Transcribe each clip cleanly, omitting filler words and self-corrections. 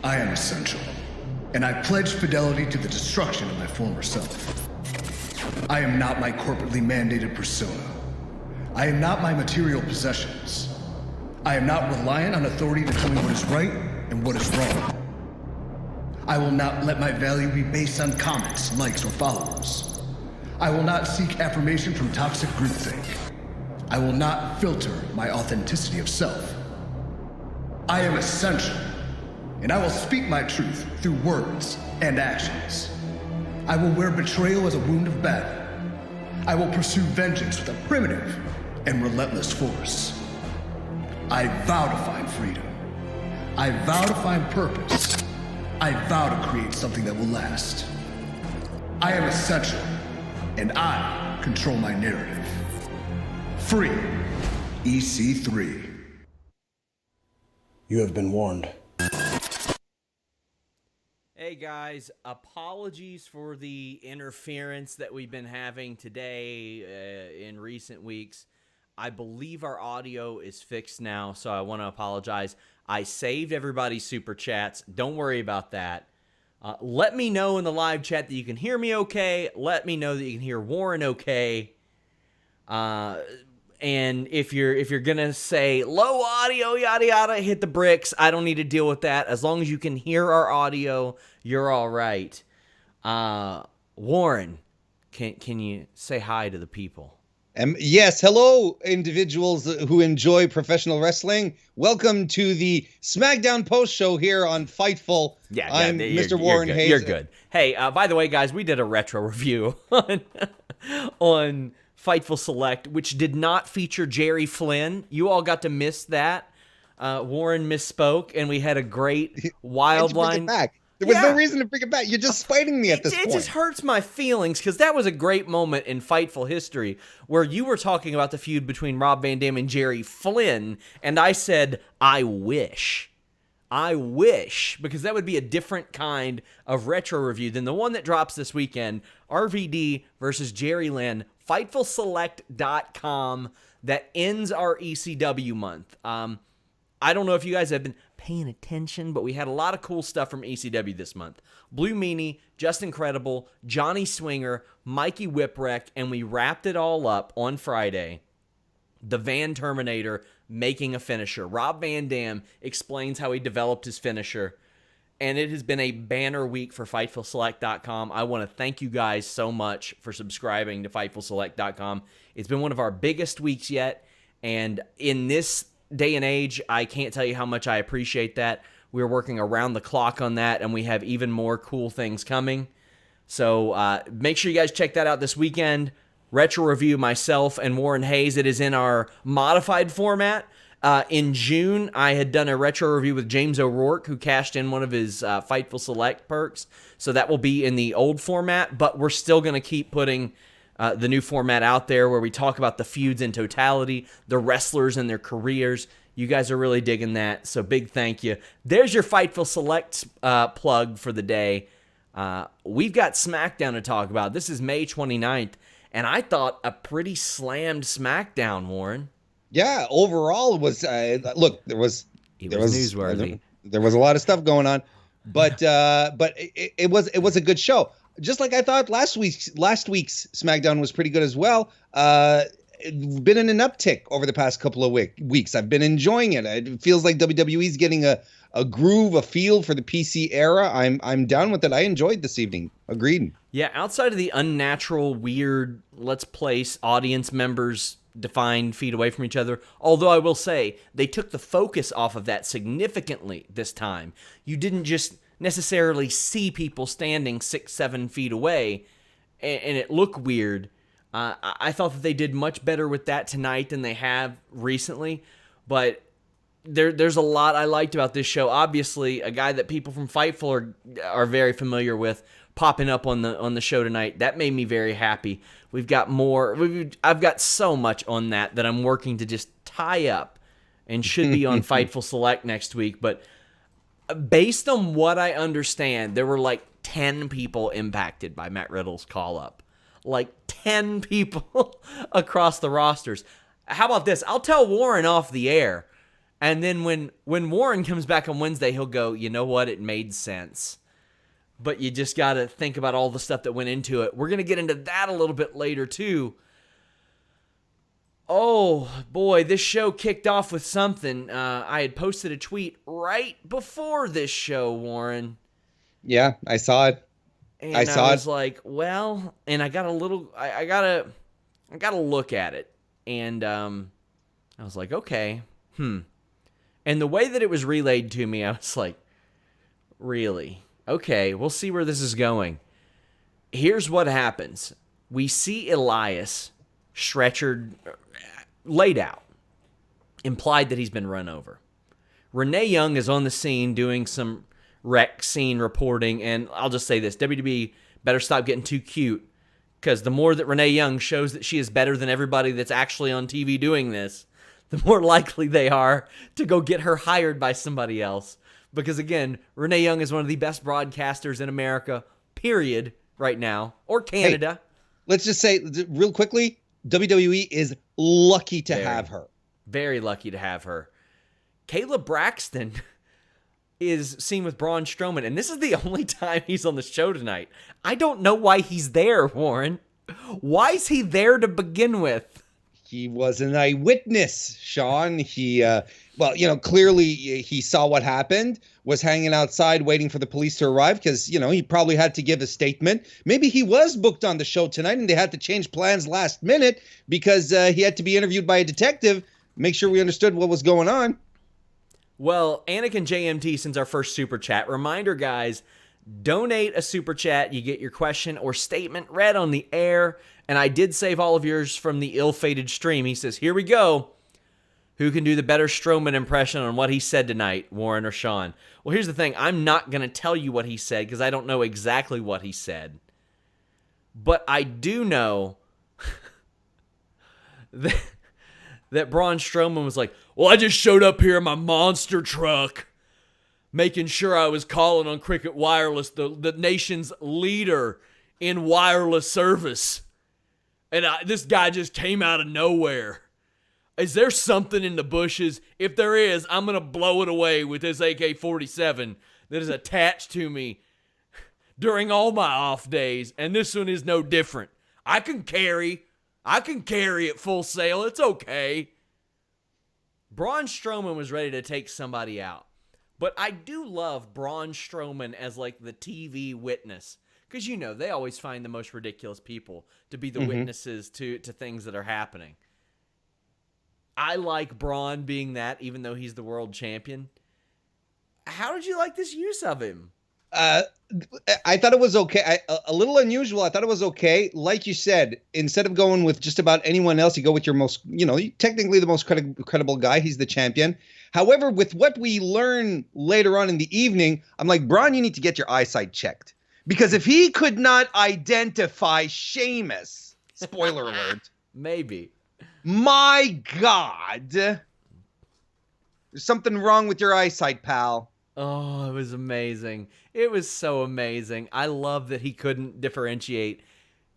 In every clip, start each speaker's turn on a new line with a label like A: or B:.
A: I am essential, and I pledge fidelity to the destruction of my former self. I am not my corporately mandated persona. I am not my material possessions. I am not reliant on authority to tell me what is right and what is wrong. I will not let my value be based on comments, likes, or followers. I will not seek affirmation from toxic groupthink. I will not filter my authenticity of self. I am essential, and I will speak my truth through words and actions. I will wear betrayal as a wound of battle. I will pursue vengeance with a primitive and relentless force. I vow to find freedom. I vow to find purpose. I vow to create something that will last. I am essential, and I control my narrative. Free, EC3.
B: You have been warned.
C: Hey guys, apologies for the interference that we've been having today in recent weeks. I believe our audio is fixed now, so I want to apologize. I saved everybody's super chats. Don't worry about that. Let me know in the live chat that you can hear me okay. Let me know that you can hear Warren okay. And if you're gonna say low audio, yada yada, hit the bricks. I don't need to deal with that. As long as you can hear our audio, you're all right. Warren, can you say hi to the people?
D: Yes, hello, individuals who enjoy professional wrestling. Welcome to the SmackDown post show here on Fightful.
C: Yeah,
D: I'm Mr. Warren Hayes.
C: You're good. Hey, by the way, guys, we did a retro review on Fightful Select, which did not feature Jerry Flynn. You all got to miss that. Warren misspoke, and we had a great wild line.
D: There was no reason to bring it back. You're just spiting me at this point.
C: It just hurts my feelings because that was a great moment in Fightful history where you were talking about the feud between Rob Van Dam and Jerry Flynn, and I said, I wish, because that would be a different kind of retro review than the one that drops this weekend, RVD versus Jerry Lynn, FightfulSelect.com, that ends our ECW month. I don't know if you guys have been paying attention, but we had a lot of cool stuff from ECW this month. Blue Meanie, Just Incredible, Johnny Swinger, Mikey Whipwreck, and we wrapped it all up on Friday. The Van Terminator making a finisher. Rob Van Dam explains how he developed his finisher, and it has been a banner week for FightfulSelect.com. I want to thank you guys so much for subscribing to FightfulSelect.com. It's been one of our biggest weeks yet, and in this day and age, I can't tell you how much I appreciate that. We're working around the clock on that, and we have even more cool things coming. So make sure you guys check that out this weekend. Retro review, myself and Warren Hayes. It is in our modified format. In June, I had done a retro review with James O'Rourke, who cashed in one of his Fightful Select perks. So that will be in the old format, but we're still going to keep putting the new format out there where we talk about the feuds in totality, the wrestlers and their careers. You guys are really digging that, so big thank you. There's your Fightful Select plug for the day. We've got SmackDown to talk about. This is May 29th, and I thought a pretty slammed SmackDown, Warren.
D: Yeah, overall it was look, there was
C: newsworthy.
D: There was a lot of stuff going on, but it was a good show. Just like I thought last week's SmackDown was pretty good as well. Been in an uptick over the past couple of weeks. I've been enjoying it. It feels like WWE's getting a groove, a feel for the PC era. I'm down with it. I enjoyed this evening. Agreed.
C: Yeah, outside of the unnatural, weird, let's place audience members defined feet away from each other. Although I will say they took the focus off of that significantly this time. You didn't just necessarily see people standing 6-7 feet away and it looked weird. I thought that they did much better with that tonight than they have recently, but there's a lot I liked about this show. Obviously, a guy that people from Fightful are very familiar with popping up on the show tonight. That made me very happy. We've got more. I've got so much on that I'm working to just tie up and should be on Fightful Select next week, but based on what I understand, there were like 10 people impacted by Matt Riddle's call-up. Like 10 people across the rosters. How about this? I'll tell Warren off the air, And then when Warren comes back on Wednesday, he'll go, you know what? It made sense. But you just got to think about all the stuff that went into it. We're going to get into that a little bit later, too. Oh, boy, this show kicked off with something. I had posted a tweet right before this show, Warren.
D: Yeah, I saw it.
C: And I was like, well, and I got a little, I got to look at it. And I was like, okay, And the way that it was relayed to me, I was like, really? Okay, we'll see where this is going. Here's what happens. We see Elias stretchered, laid out, implied that he's been run over. Renee Young is on the scene doing some wreck scene reporting, and I'll just say this, WWE better stop getting too cute, because the more that Renee Young shows that she is better than everybody that's actually on TV doing this, the more likely they are to go get her hired by somebody else. Because again, Renee Young is one of the best broadcasters in America, period, right now, or Canada.
D: Hey, let's just say real quickly, WWE is lucky to have her.
C: Very lucky to have her. Caleb Braxton is seen with Braun Strowman, and this is the only time he's on the show tonight. I don't know why he's there, Warren. Why is he there to begin with?
D: He was an eyewitness, Sean. He, clearly he saw what happened, was hanging outside waiting for the police to arrive because, he probably had to give a statement. Maybe he was booked on the show tonight and they had to change plans last minute because he had to be interviewed by a detective, make sure we understood what was going on.
C: Well, Anakin JMT sends our first super chat. Reminder, guys, donate a super chat. You get your question or statement read on the air. And I did save all of yours from the ill-fated stream. He says, here we go. Who can do the better Strowman impression on what he said tonight, Warren or Sean? Well, here's the thing. I'm not going to tell you what he said because I don't know exactly what he said. But I do know that Braun Strowman was like, well, I just showed up here in my monster truck making sure I was calling on Cricket Wireless, the nation's leader in wireless service. And this guy just came out of nowhere. Is there something in the bushes? If there is, I'm going to blow it away with this AK-47 that is attached to me during all my off days. And this one is no different. I can carry it full sail. It's okay. Braun Strowman was ready to take somebody out. But I do love Braun Strowman as like the TV witness. Because, they always find the most ridiculous people to be the witnesses to things that are happening. I like Braun being that, even though he's the world champion. How did you like this use of him?
D: I thought it was okay. A little unusual. I thought it was okay. Like you said, instead of going with just about anyone else, you go with your most, technically the most credible guy. He's the champion. However, with what we learn later on in the evening, I'm like, Braun, you need to get your eyesight checked. Because if he could not identify Sheamus, spoiler alert.
C: Maybe.
D: My God. There's something wrong with your eyesight, pal.
C: Oh, it was amazing. It was so amazing. I love that he couldn't differentiate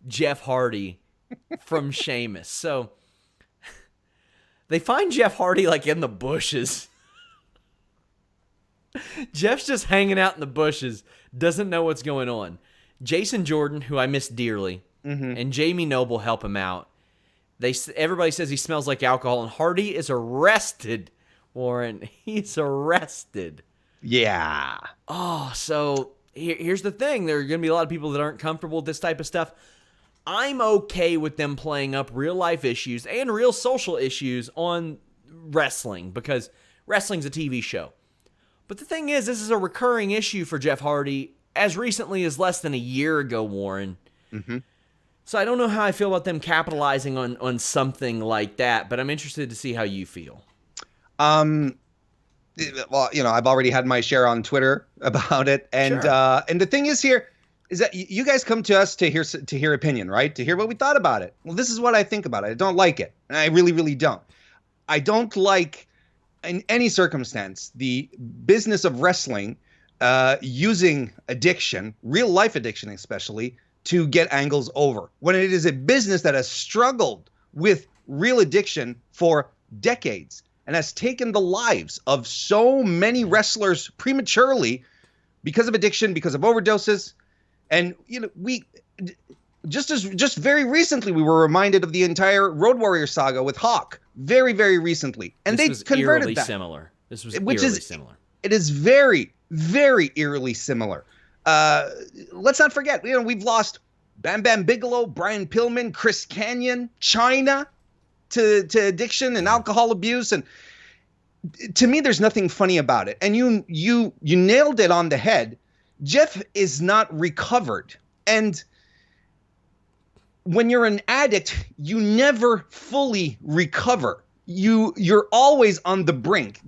C: Jeff Hardy from Sheamus. So they find Jeff Hardy like in the bushes. Jeff's just hanging out in the bushes, doesn't know what's going on. Jason Jordan, who I miss dearly, and Jamie Noble help him out. Everybody says he smells like alcohol, and Hardy is arrested, Warren. He's arrested.
D: Yeah.
C: Oh, so here's the thing. There are going to be a lot of people that aren't comfortable with this type of stuff. I'm okay with them playing up real-life issues and real social issues on wrestling because wrestling's a TV show. But the thing is, this is a recurring issue for Jeff Hardy as recently as less than a year ago, Warren. So I don't know how I feel about them capitalizing on something like that, but I'm interested to see how you feel.
D: Well, I've already had my share on Twitter about it, and
C: Sure.
D: And the thing is here is that you guys come to us to hear opinion, right? To hear what we thought about it. Well, this is what I think about it. I don't like it, and I really, really don't. I don't like, in any circumstance, the business of wrestling using addiction, real life addiction especially, to get angles over. When it is a business that has struggled with real addiction for decades. and has taken the lives of so many wrestlers prematurely because of addiction, because of overdoses. And, you know, we just very recently, we were reminded of the entire Road Warrior saga with Hawk very, very recently. And
C: this
D: they converted
C: eerily
D: that.
C: Similar. This was
D: Which
C: eerily
D: is
C: similar.
D: It is very, very eerily similar. Let's not forget, you know, we've lost Bam Bam Bigelow, Brian Pillman, Chris Kanyon, China to addiction and alcohol abuse. And to me, there's nothing funny about it. And you nailed it on the head. Jeff is not recovered. And when you're an addict, you never fully recover. You're always on the brink.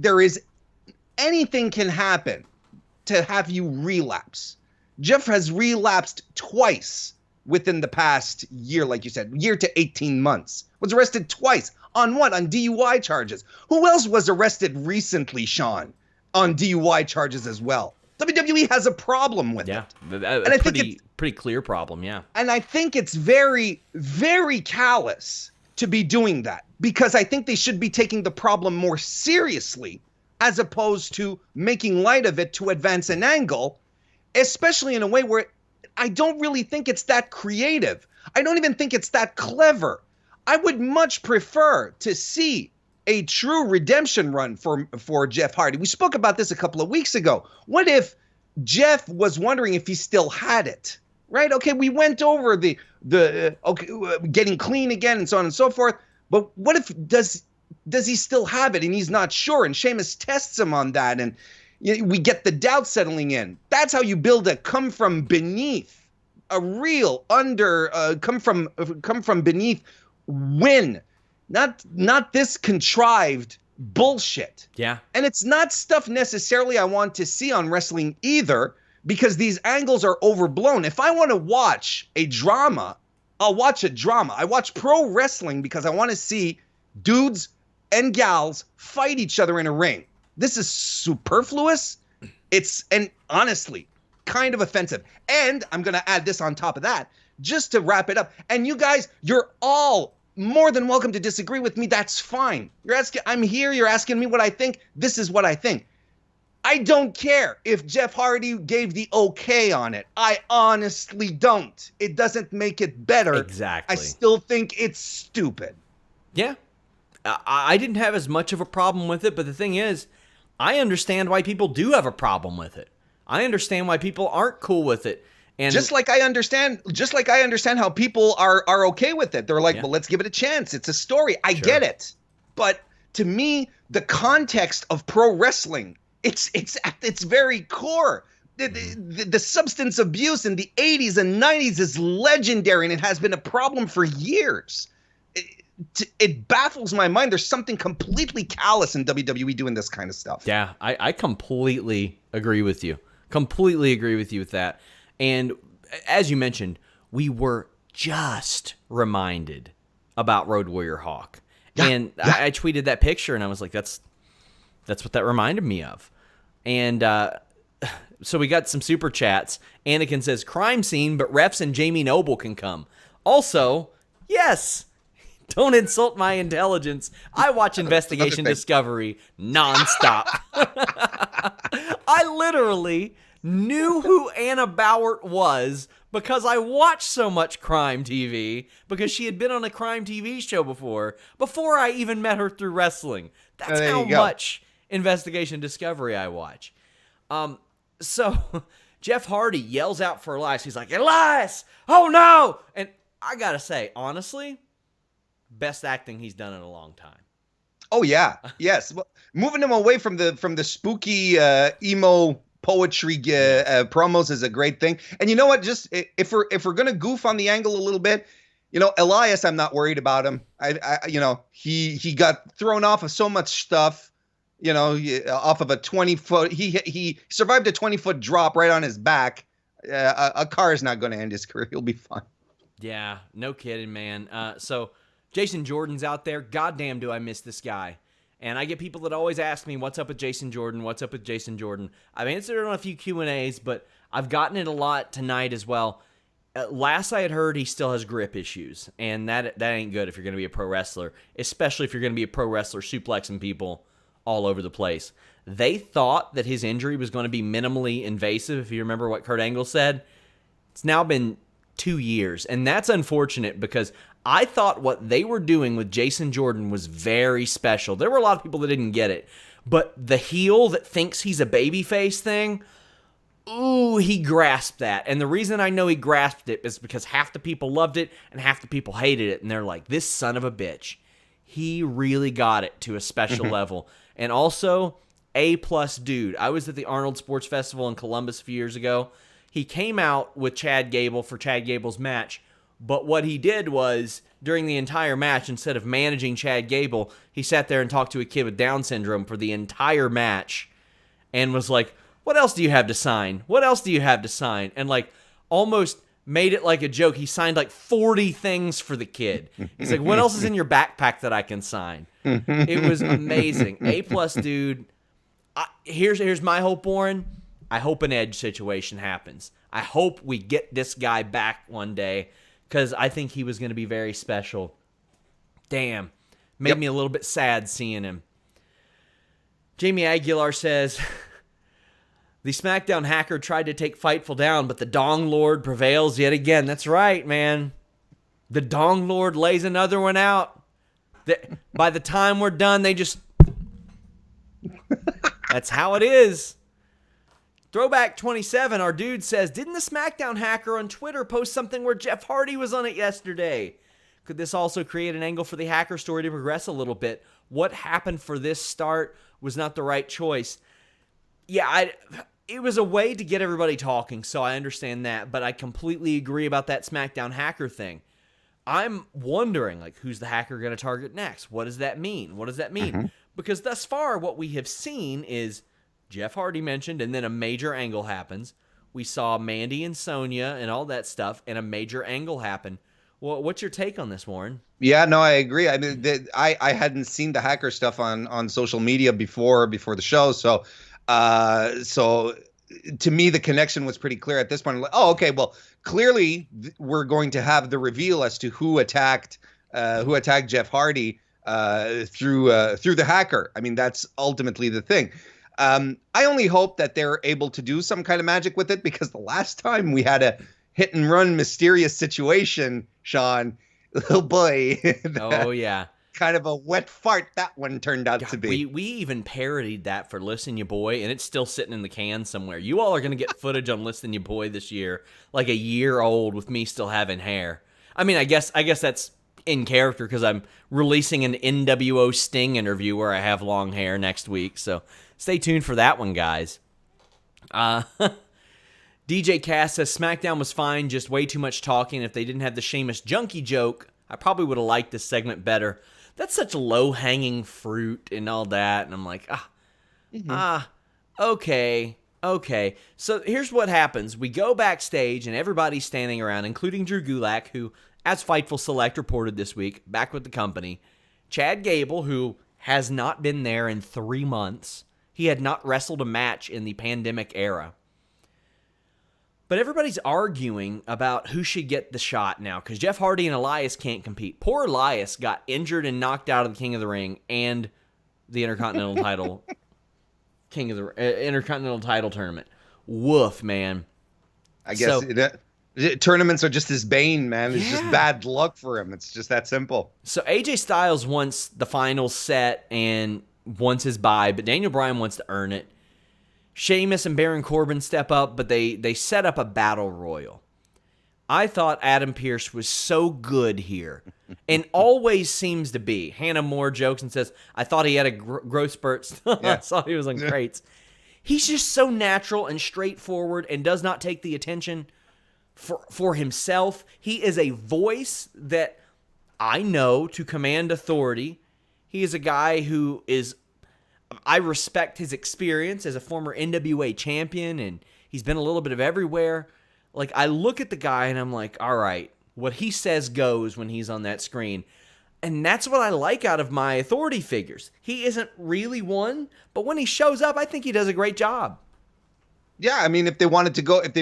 D: Anything can happen to have you relapse. Jeff has relapsed twice within the past year, like you said, year to 18 months. Was arrested twice. On what? On DUI charges. Who else was arrested recently, Sean, on DUI charges as well? WWE has a problem with it.
C: And I think it's pretty clear problem, yeah.
D: And I think it's very, very callous to be doing that, because I think they should be taking the problem more seriously as opposed to making light of it to advance an angle, especially in a way where I don't really think it's that creative. I don't even think it's that clever. I would much prefer to see a true redemption run for Jeff Hardy. We spoke about this a couple of weeks ago. What if Jeff was wondering if he still had it, right? Okay, we went over getting clean again and so on and so forth. But what if does he still have it and he's not sure? And Sheamus tests him on that, and we get the doubt settling in. That's how you build a come from beneath, a real come from beneath win. Not this contrived bullshit.
C: Yeah.
D: And it's not stuff necessarily I want to see on wrestling either, because these angles are overblown. If I want to watch a drama, I'll watch a drama. I watch pro wrestling because I want to see dudes and gals fight each other in a ring. This is superfluous. And honestly, kind of offensive. And I'm going to add this on top of that, just to wrap it up. And you guys, you're all more than welcome to disagree with me. That's fine. I'm here. You're asking me what I think. This is what I think. I don't care if Jeff Hardy gave the okay on it. I honestly don't. It doesn't make it better.
C: Exactly.
D: I still think it's stupid.
C: Yeah. I didn't have as much of a problem with it, but the thing is, I understand why people do have a problem with it. I understand why people aren't cool with it. And
D: just like I understand how people are okay with it. They're like, well, let's give it a chance. It's a story. I get it. But to me, the context of pro wrestling, it's at its very core. The substance abuse in the 80s and 90s is legendary, and it has been a problem for years. It baffles my mind. There's something completely callous in WWE doing this kind of stuff.
C: Yeah, I completely agree with you. Completely agree with you with that. And as you mentioned, we were just reminded about Road Warrior Hawk. And I tweeted that picture, and I was like, that's what that reminded me of. And so we got some super chats. Anakin says, crime scene, but refs and Jamie Noble can come. Also, yes, don't insult my intelligence. I watch Investigation Discovery nonstop. I literally knew who Anna Bauert was because I watched so much crime TV, because she had been on a crime TV show before I even met her through wrestling. That's how much Investigation Discovery I watch. So Jeff Hardy yells out for Elias. He's like, Elias, oh no! And I gotta say, honestly, best acting he's done in a long time.
D: Oh yeah, yes. Well, moving him away from the spooky emo poetry promos is a great thing. And you know what? Just if we're gonna goof on the angle a little bit, Elias, I'm not worried about him. He got thrown off of so much stuff. Off of a 20-foot. He survived a 20-foot drop right on his back. A car is not going to end his career. He'll be fine.
C: Yeah, no kidding, man. So Jason Jordan's out there. Goddamn, do I miss this guy. And I get people that always ask me, what's up with Jason Jordan? What's up with Jason Jordan? I've answered it on a few Q&As, but I've gotten it a lot tonight as well. Last I had heard, he still has grip issues. And that ain't good if you're going to be a pro wrestler, especially if you're going to be a pro wrestler suplexing people all over the place. They thought that his injury was going to be minimally invasive, if you remember what Kurt Angle said. It's now been 2 years, and that's unfortunate because I thought what they were doing with Jason Jordan was very special. There were a lot of people that didn't get it, but the heel that thinks he's a babyface thing, ooh, he grasped that. And the reason I know he grasped it is because half the people loved it and half the people hated it, and they're like, this son of a bitch. He really got it to a special level. And also, A-plus dude. I was at the Arnold Sports Festival in Columbus a few years ago. He came out with Chad Gable for Chad Gable's match, but what he did was, during the entire match, instead of managing Chad Gable, he sat there and talked to a kid with Down syndrome for the entire match and was like, what else do you have to sign? What else do you have to sign? And like almost made it like a joke. He signed like 40 things for the kid. He's like, what else is in your backpack that I can sign? It was amazing. A-plus dude. Here's my hope, Warren. I hope an Edge situation happens. I hope we get this guy back one day because I think he was going to be very special. Damn. Made me a little bit sad seeing him. Jamie Aguilar says, the SmackDown hacker tried to take Fightful down, but the Dong Lord prevails yet again. That's right, man. The Dong Lord lays another one out. By the time we're done, they just... That's how it is. Throwback 27, our dude says, didn't the SmackDown hacker on Twitter post something where Jeff Hardy was on it yesterday? Could this also create an angle for the hacker story to progress a little bit? What happened for this start was not the right choice. Yeah, it was a way to get everybody talking, so I understand that, but I completely agree about that SmackDown hacker thing. I'm wondering, like, who's the hacker going to target next? What does that mean? What does that mean? Because thus far, what we have seen is Jeff Hardy mentioned, and then a major angle happens. We saw Mandy and Sonya and all that stuff, and a major angle happen. Well, what's your take on this, Warren?
D: Yeah, no, I agree. I mean, I hadn't seen the hacker stuff on social media before the show, so to me the connection was pretty clear at this point. Like, oh, okay, well, clearly we're going to have the reveal as to who attacked Jeff Hardy through the hacker. I mean, that's ultimately the thing. I only hope that they're able to do some kind of magic with it, because the last time we had a hit and run mysterious situation, Sean, oh boy.
C: Oh yeah.
D: Kind of a wet fart that one turned out to be.
C: We even parodied that for Listen Ya Boy, and it's still sitting in the can somewhere. You all are going to get footage on Listen Ya Boy this year, like a year old, with me still having hair. I mean, I guess that's in character because I'm releasing an NWO Sting interview where I have long hair next week, so stay tuned for that one, guys. DJ Cass says, SmackDown was fine, just way too much talking. If they didn't have the Sheamus junkie joke, I probably would have liked this segment better. That's such low-hanging fruit and all that. And I'm like, okay. So here's what happens. We go backstage, and everybody's standing around, including Drew Gulak, who, as Fightful Select reported this week, back with the company. Chad Gable, who has not been there in 3 months. He had not wrestled a match in the pandemic era. But everybody's arguing about who should get the shot now, because Jeff Hardy and Elias can't compete. Poor Elias got injured and knocked out of the King of the Ring and the Intercontinental title, Intercontinental title tournament. Woof, man.
D: I guess tournaments are just his bane, man. It's just bad luck for him. It's just that simple.
C: So AJ Styles wants the finals set and wants his bye, but Daniel Bryan wants to earn it. Sheamus and Baron Corbin step up, but they set up a battle royal. I thought Adam Pearce was so good here, and always seems to be. Hannah Moore jokes and says, I thought he had a growth spurt. I saw he was on crates. He's just so natural and straightforward and does not take the attention for himself. He is a voice that I know to command authority. He is a guy who is... I respect his experience as a former NWA champion, and he's been a little bit of everywhere. Like, I look at the guy, and I'm like, all right, what he says goes when he's on that screen. And that's what I like out of my authority figures. He isn't really one, but when he shows up, I think he does a great job.
D: Yeah, I mean, if they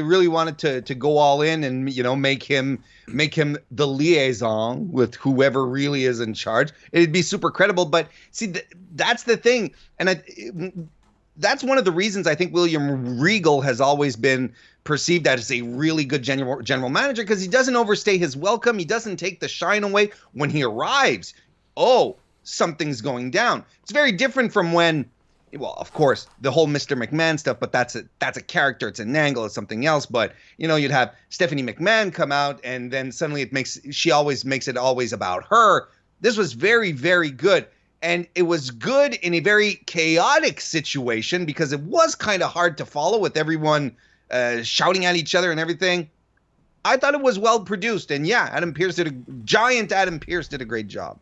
D: really wanted to go all in and, you know, make him the liaison with whoever really is in charge, it'd be super credible. But see, that's the thing, and that's one of the reasons I think William Regal has always been perceived as a really good general manager, because he doesn't overstay his welcome. He doesn't take the shine away when he arrives. Oh, something's going down. It's very different from when. Well, of course, the whole Mr. McMahon stuff, but that's a character. It's an angle. It's something else. But, you know, you'd have Stephanie McMahon come out, and then suddenly she always makes it always about her. This was very, very good. And it was good in a very chaotic situation, because it was kind of hard to follow with everyone shouting at each other and everything. I thought it was well produced. And yeah, Adam Pearce did a great job.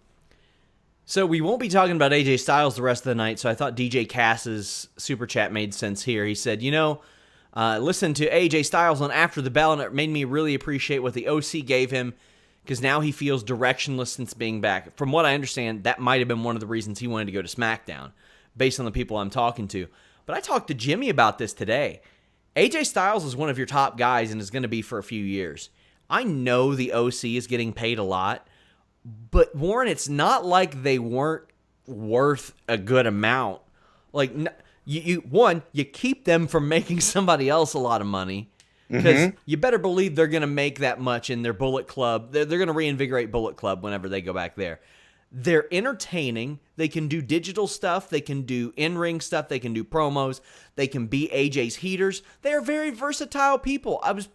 C: So we won't be talking about AJ Styles the rest of the night, so I thought DJ Cass's super chat made sense here. He said, you know, listen to AJ Styles on After the Bell, and it made me really appreciate what the OC gave him, because now he feels directionless since being back. From what I understand, that might have been one of the reasons he wanted to go to SmackDown, based on the people I'm talking to. But I talked to Jimmy about this today. AJ Styles is one of your top guys and is going to be for a few years. I know the OC is getting paid a lot, but Warren, it's not like they weren't worth a good amount. Like, you keep them from making somebody else a lot of money, because you better believe they're going to make that much in their Bullet Club. They're going to reinvigorate Bullet Club whenever they go back there. They're entertaining. They can do digital stuff. They can do in-ring stuff. They can do promos. They can be AJ's heaters. They are very versatile people. I was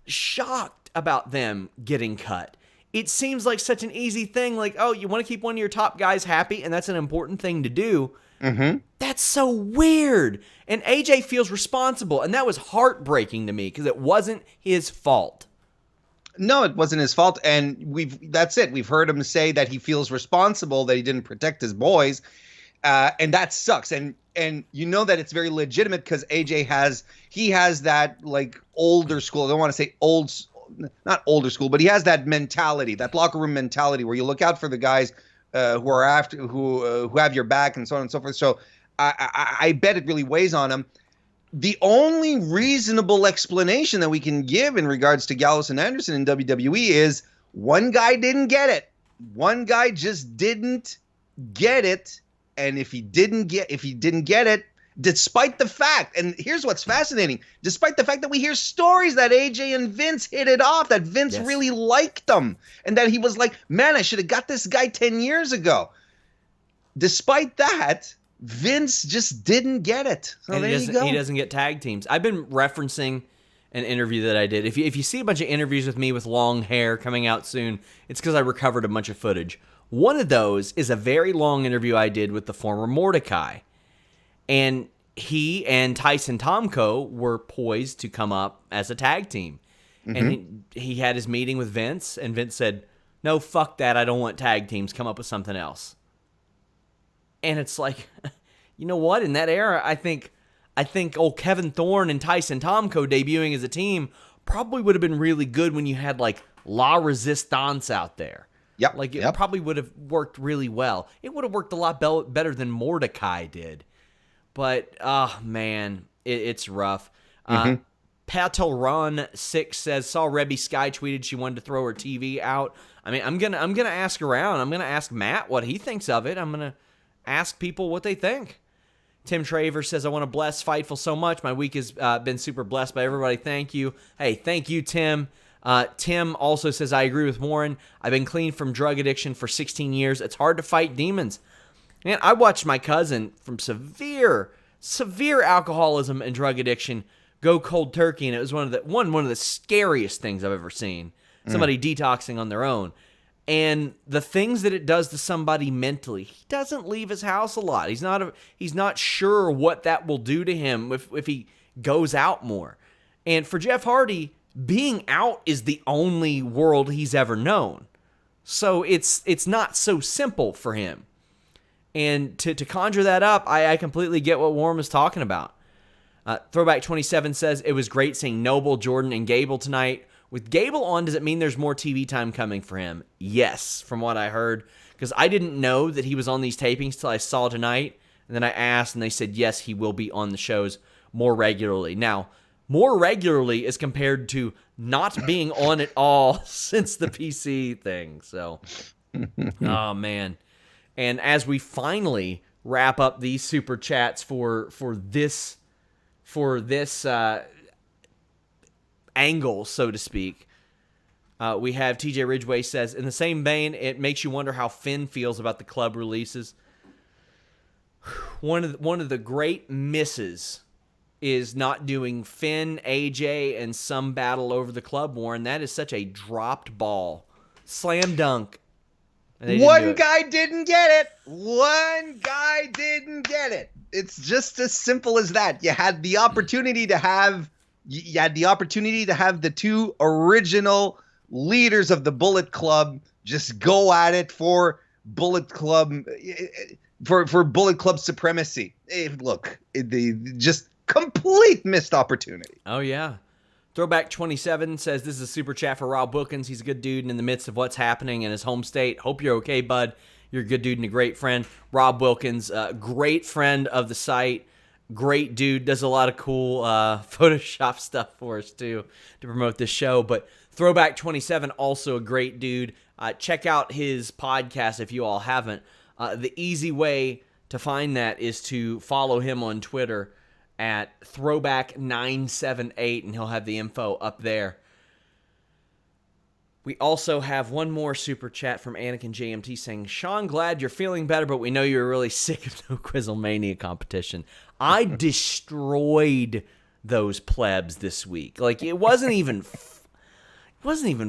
C: shocked about them getting cut. It seems like such an easy thing, like, oh, you want to keep one of your top guys happy, and that's an important thing to do. That's so weird. And AJ feels responsible, and that was heartbreaking to me, because it wasn't his fault.
D: No, it wasn't his fault, and that's it. We've heard him say that he feels responsible, that he didn't protect his boys, and that sucks. And you know that it's very legitimate, because AJ has that, like, older school. I don't want to say not older school, but he has that mentality, that locker room mentality, where you look out for the guys who have your back, and so on and so forth. So I bet it really weighs on him. The only reasonable explanation that we can give in regards to Gallows and Anderson in WWE is one guy didn't get it. One guy just didn't get it, and if he didn't get it, despite the fact, and here's what's fascinating, despite the fact that we hear stories that AJ and Vince hit it off, that Vince really liked them, and that he was like, man, I should have got this guy 10 years ago. Despite that, Vince just didn't get it. So
C: and
D: there you go.
C: He doesn't get tag teams. I've been referencing an interview that I did. If you see a bunch of interviews with me with long hair coming out soon, it's because I recovered a bunch of footage. One of those is a very long interview I did with the former Mordecai. And he and Tyson Tomko were poised to come up as a tag team. And he had his meeting with Vince, and Vince said, no, fuck that. I don't want tag teams. Come up with something else. And it's like, you know what? In that era, I think old Kevin Thorne and Tyson Tomko debuting as a team probably would have been really good when you had, like, La Resistance out there.
D: Yep.
C: Like, it probably would have worked really well. It would have worked a lot better than Mordecai did. But, oh, man, it's rough. Patalron6 says, saw Rebby Sky tweeted she wanted to throw her TV out. I mean, I'm gonna ask around. I'm gonna ask Matt what he thinks of it. I'm gonna ask people what they think. Tim Traver says, I want to bless Fightful so much. My week has been super blessed by everybody. Thank you. Hey, thank you, Tim. Tim also says, I agree with Warren. I've been clean from drug addiction for 16 years. It's hard to fight demons. Man, I watched my cousin from severe alcoholism and drug addiction go cold turkey, and it was one of the scariest things I've ever seen. Somebody detoxing on their own. And the things that it does to somebody mentally, he doesn't leave his house a lot. He's not sure what that will do to him if he goes out more. And for Jeff Hardy, being out is the only world he's ever known. So it's not so simple for him. And to conjure that up, I completely get what Warren was talking about. Throwback 27 says, it was great seeing Noble, Jordan, and Gable tonight. With Gable on, does it mean there's more TV time coming for him? Yes, from what I heard. Because I didn't know that he was on these tapings till I saw tonight. And then I asked, and they said, yes, he will be on the shows more regularly. Now, more regularly is compared to not being on it all since the PC thing. So, oh man. And as we finally wrap up these super chats for this angle, so to speak, we have TJ Ridgway says, in the same vein, it makes you wonder how Finn feels about the club releases. One of the great misses is not doing Finn, AJ, and some battle over the club, Warren. That is such a dropped ball. Slam dunk.
D: One guy didn't get it. One guy didn't get it. It's just as simple as that. You had the opportunity to have the two original leaders of the Bullet Club just go at it for Bullet Club for Bullet Club supremacy. Just complete missed opportunity.
C: Oh yeah. Throwback 27 says, this is a super chat for Rob Wilkins. He's a good dude in the midst of what's happening in his home state. Hope you're okay, bud. You're a good dude and a great friend. Rob Wilkins, great friend of the site. Great dude. Does a lot of cool Photoshop stuff for us, too, to promote this show. But Throwback 27, also a great dude. Check out his podcast if you all haven't. The easy way to find that is to follow him on Twitter at Throwback978, and he'll have the info up there. We also have one more super chat from Anakin JMT saying, Sean, glad you're feeling better, but we know you're really sick of no Quizzlemania competition. I destroyed those plebs this week. Like, it wasn't even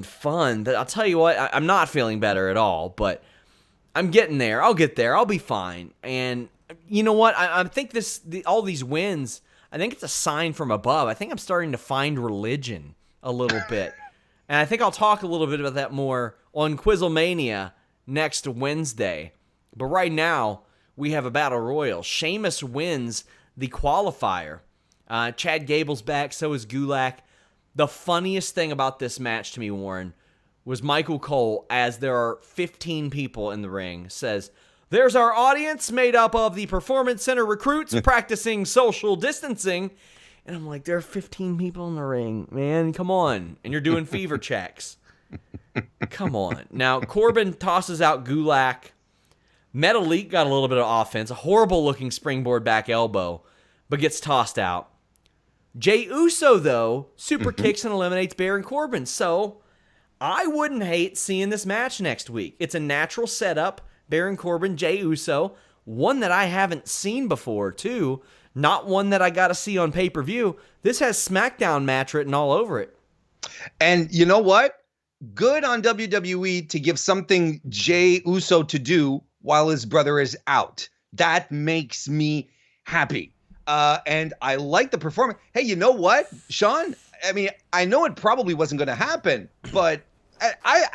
C: fun. I'll tell you what, I'm not feeling better at all, but I'm getting there. I'll get there. I'll be fine. And you know what? I think all these wins, I think it's a sign from above. I think I'm starting to find religion a little bit. And I think I'll talk a little bit about that more on Quizzlemania next Wednesday. But right now, we have a battle royal. Sheamus wins the qualifier. Chad Gable's back, so is Gulak. The funniest thing about this match to me, Warren, was Michael Cole, as there are 15 people in the ring, says, there's our audience made up of the Performance Center recruits practicing social distancing. And I'm like, there are 15 people in the ring, man. Come on. And you're doing fever checks. Come on. Now, Corbin tosses out Gulak. Metalik got a little bit of offense. A horrible-looking springboard back elbow, but gets tossed out. Jey Uso, though, super kicks and eliminates Baron Corbin. So I wouldn't hate seeing this match next week. It's a natural setup. Baron Corbin, Jey Uso, one that I haven't seen before, too. Not one that I got to see on pay-per-view. This has SmackDown match written all over it.
D: And you know what? Good on WWE to give something Jey Uso to do while his brother is out. That makes me happy. And I like the performance. Hey, you know what, Sean? I mean, I know it probably wasn't going to happen, but I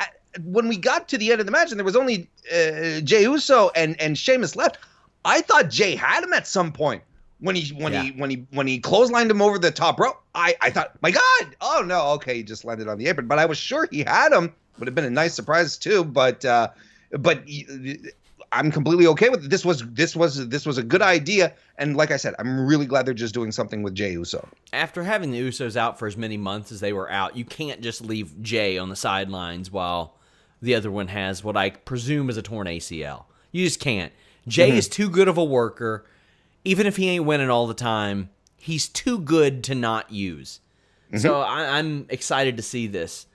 D: when we got to the end of the match and there was only Jey Uso and Sheamus left, I thought Jey had him at some point. When he clotheslined him over the top rope, I thought, my God, oh no, okay, he just landed on the apron. But I was sure he had him. Would have been a nice surprise too. But I'm completely okay with it. This was a good idea. And like I said, I'm really glad they're just doing something with Jey Uso.
C: After having the Usos out for as many months as they were out, you can't just leave Jey on the sidelines while the other one has what I presume is a torn ACL. You just can't. Jey is too good of a worker. Even if he ain't winning all the time, he's too good to not use. So I'm excited to see this.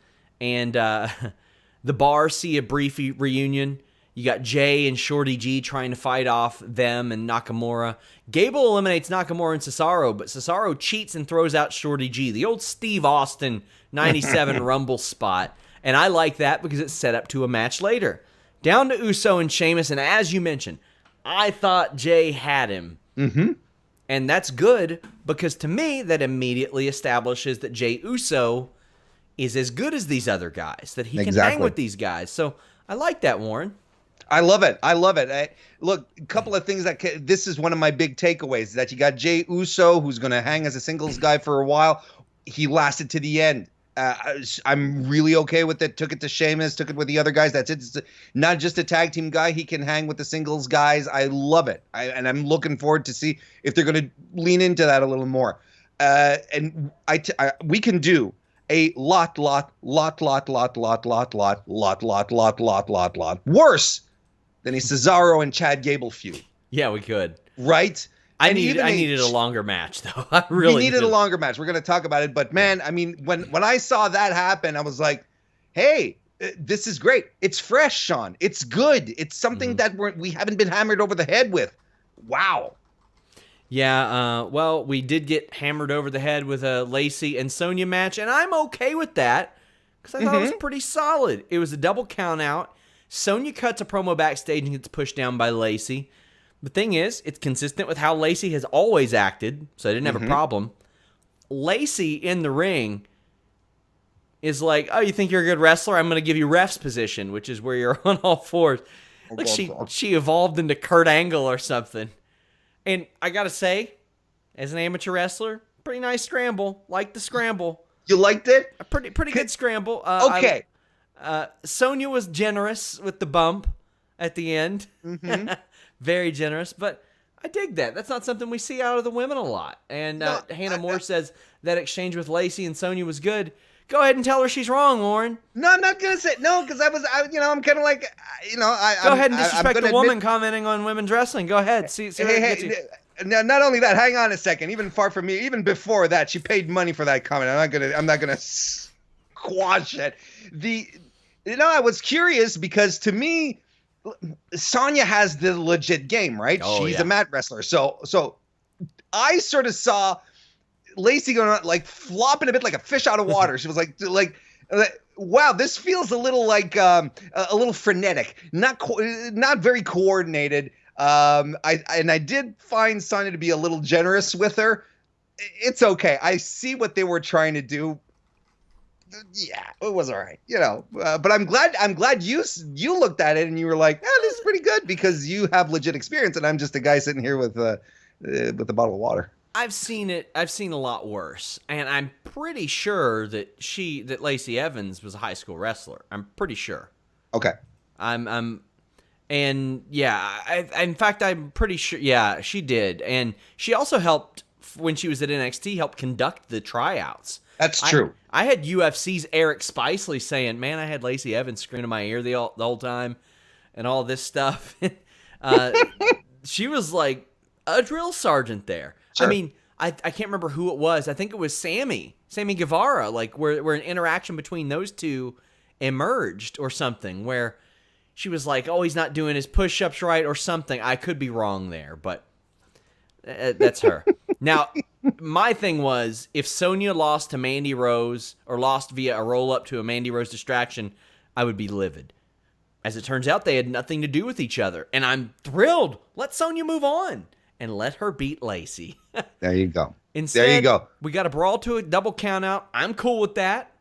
C: And the Bars see a brief reunion. You got Jey and Shorty G trying to fight off them and Nakamura. Gable eliminates Nakamura and Cesaro, but Cesaro cheats and throws out Shorty G. The old Steve Austin 97 Rumble spot. And I like that because it's set up to a match later. Down to Uso and Sheamus, and as you mentioned, I thought Jey had him. And that's good because to me, that immediately establishes that Jey Uso is as good as these other guys, that he can hang with these guys. So I like that, Warren.
D: I love it. Look, a couple of things this is one of my big takeaways, that you got Jey Uso, who's going to hang as a singles guy for a while. He lasted to the end. I'm really okay with it. Took it to Sheamus, took it with the other guys. That's it. It's not just a tag team guy. He can hang with the singles guys. I love it. And I'm looking forward to see if they're going to lean into that a little more. And we can do a lot worse than a Cesaro and Chad Gable feud.
C: Yeah, we could.
D: Right?
C: I needed a longer match, though. I really
D: needed a longer match. We're going to talk about it. But, man, I mean, when I saw that happen, I was like, hey, this is great. It's fresh, Sean. It's good. It's something that we haven't been hammered over the head with. Wow.
C: Yeah, well, we did get hammered over the head with a Lacey and Sonya match, and I'm okay with that because I thought it was pretty solid. It was a double count out. Sonya cuts a promo backstage and gets pushed down by Lacey. The thing is, it's consistent with how Lacey has always acted, so I didn't have a problem. Lacey in the ring is like, oh, you think you're a good wrestler? I'm going to give you ref's position, which is where you're on all fours. Look, she evolved into Kurt Angle or something. And I got to say, as an amateur wrestler, pretty nice scramble. Liked the scramble.
D: You liked it?
C: A pretty good scramble.
D: Okay.
C: Sonya was generous with the bump at the end. Very generous, but I dig that. That's not something we see out of the women a lot. And Hannah Moore says that exchange with Lacey and Sonya was good. Go ahead and tell her she's wrong, Lauren.
D: No, I'm not going to say no because I'm kind of like,
C: Go ahead and disrespect the woman commenting on women's wrestling. Go ahead. See
D: Now, not only that, hang on a second. Even far from me, even before that, she paid money for that comment. I'm not gonna squash it. I was curious because to me, Sonya has the legit game, right? She's a mat wrestler. So I sort of saw Lacey going like flopping a bit like a fish out of water. She was like, wow, this feels a little like a little frenetic, not very coordinated. I did find Sonya to be a little generous with her. It's okay. I see what they were trying to do. Yeah, it was all right, but I'm glad you looked at it and you were like, this is pretty good because you have legit experience and I'm just a guy sitting here with a bottle of water.
C: I've seen a lot worse, and I'm pretty sure that Lacey Evans was a high school wrestler. I'm pretty sure.
D: Okay.
C: And yeah, in fact, I'm pretty sure. Yeah, she did, and she also helped when she was at NXT. Helped conduct the tryouts.
D: That's true.
C: I had UFC's Eric Spicely saying, "Man, I had Lacey Evans screaming in my ear the whole time, and all this stuff." She was like a drill sergeant there. Sure. I mean, I can't remember who it was. I think it was Sammy Guevara. Like where an interaction between those two emerged or something where she was like, "Oh, he's not doing his push-ups right" or something. I could be wrong there, but that's her. Now, my thing was, if Sonya lost to Mandy Rose or lost via a roll-up to a Mandy Rose distraction, I would be livid. As it turns out, they had nothing to do with each other, and I'm thrilled. Let Sonya move on and let her beat Lacey.
D: There you go.
C: Instead,
D: there you go.
C: We got a brawl to a double count out. I'm cool with that.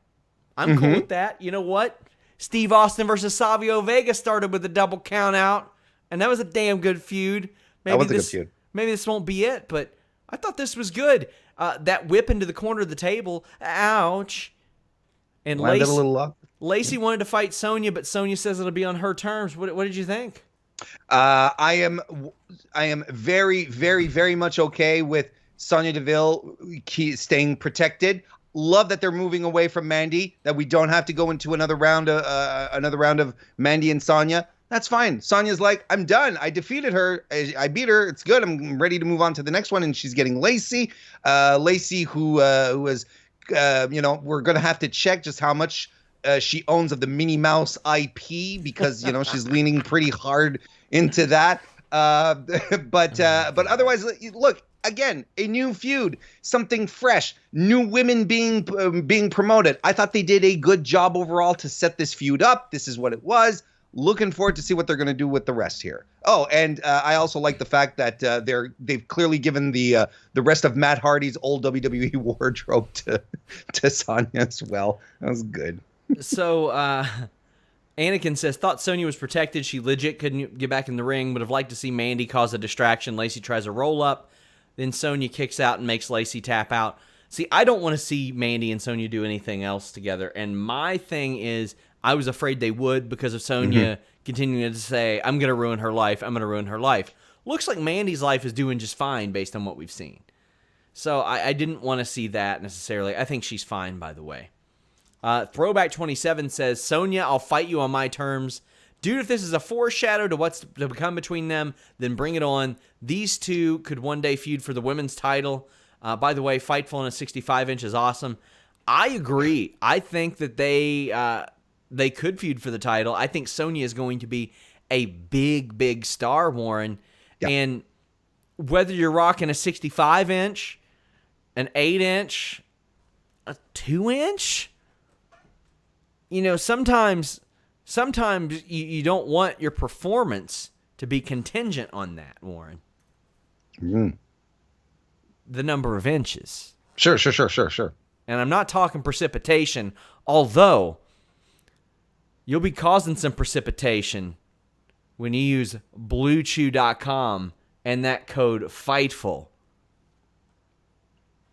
C: Cool with that. You know what? Steve Austin versus Savio Vega started with a double count out, and that was a damn good feud.
D: That was a good feud.
C: Maybe this won't be it, but I thought this was good. That whip into the corner of the table, ouch. And
D: Landed a little up.
C: Lacey wanted to fight Sonya, but Sonya says it'll be on her terms. What did you think?
D: I am very, very, very much okay with Sonya Deville staying protected. Love that they're moving away from Mandy. That we don't have to go into another round of Mandy and Sonya. That's fine. Sonya's like, I'm done. I defeated her. I beat her. It's good. I'm ready to move on to the next one. And she's getting Lacey. Lacey, who is, we're gonna have to check just how much she owns of the Minnie Mouse IP because she's leaning pretty hard into that. But otherwise, look. Again, a new feud, something fresh, new women being promoted. I thought they did a good job overall to set this feud up. This is what it was. Looking forward to see what they're going to do with the rest here. Oh, and I also like the fact that they've clearly given the rest of Matt Hardy's old WWE wardrobe to Sonya as well. That was good.
C: So Anakin says, thought Sonya was protected. She legit couldn't get back in the ring. Would have liked to see Mandy cause a distraction. Lacey tries a roll up. Then Sonya kicks out and makes Lacey tap out. See, I don't want to see Mandy and Sonya do anything else together. And my thing is, I was afraid they would because of Sonya continuing to say, I'm going to ruin her life. I'm going to ruin her life. Looks like Mandy's life is doing just fine based on what we've seen. So I didn't want to see that necessarily. I think she's fine, by the way. Throwback 27 says, Sonya, I'll fight you on my terms. Dude, if this is a foreshadow to what's to become between them, then bring it on. These two could one day feud for the women's title. By the way, Fightful in a 65-inch is awesome. I agree. I think that they could feud for the title. I think Sonya is going to be a big, big star, Warren. Yep. And whether you're rocking a 65-inch, an 8-inch, a 2-inch, sometimes you don't want your performance to be contingent on that, Warren.
D: Mm.
C: The number of inches.
D: Sure.
C: And I'm not talking precipitation, although you'll be causing some precipitation when you use BlueChew.com and that code FIGHTFUL.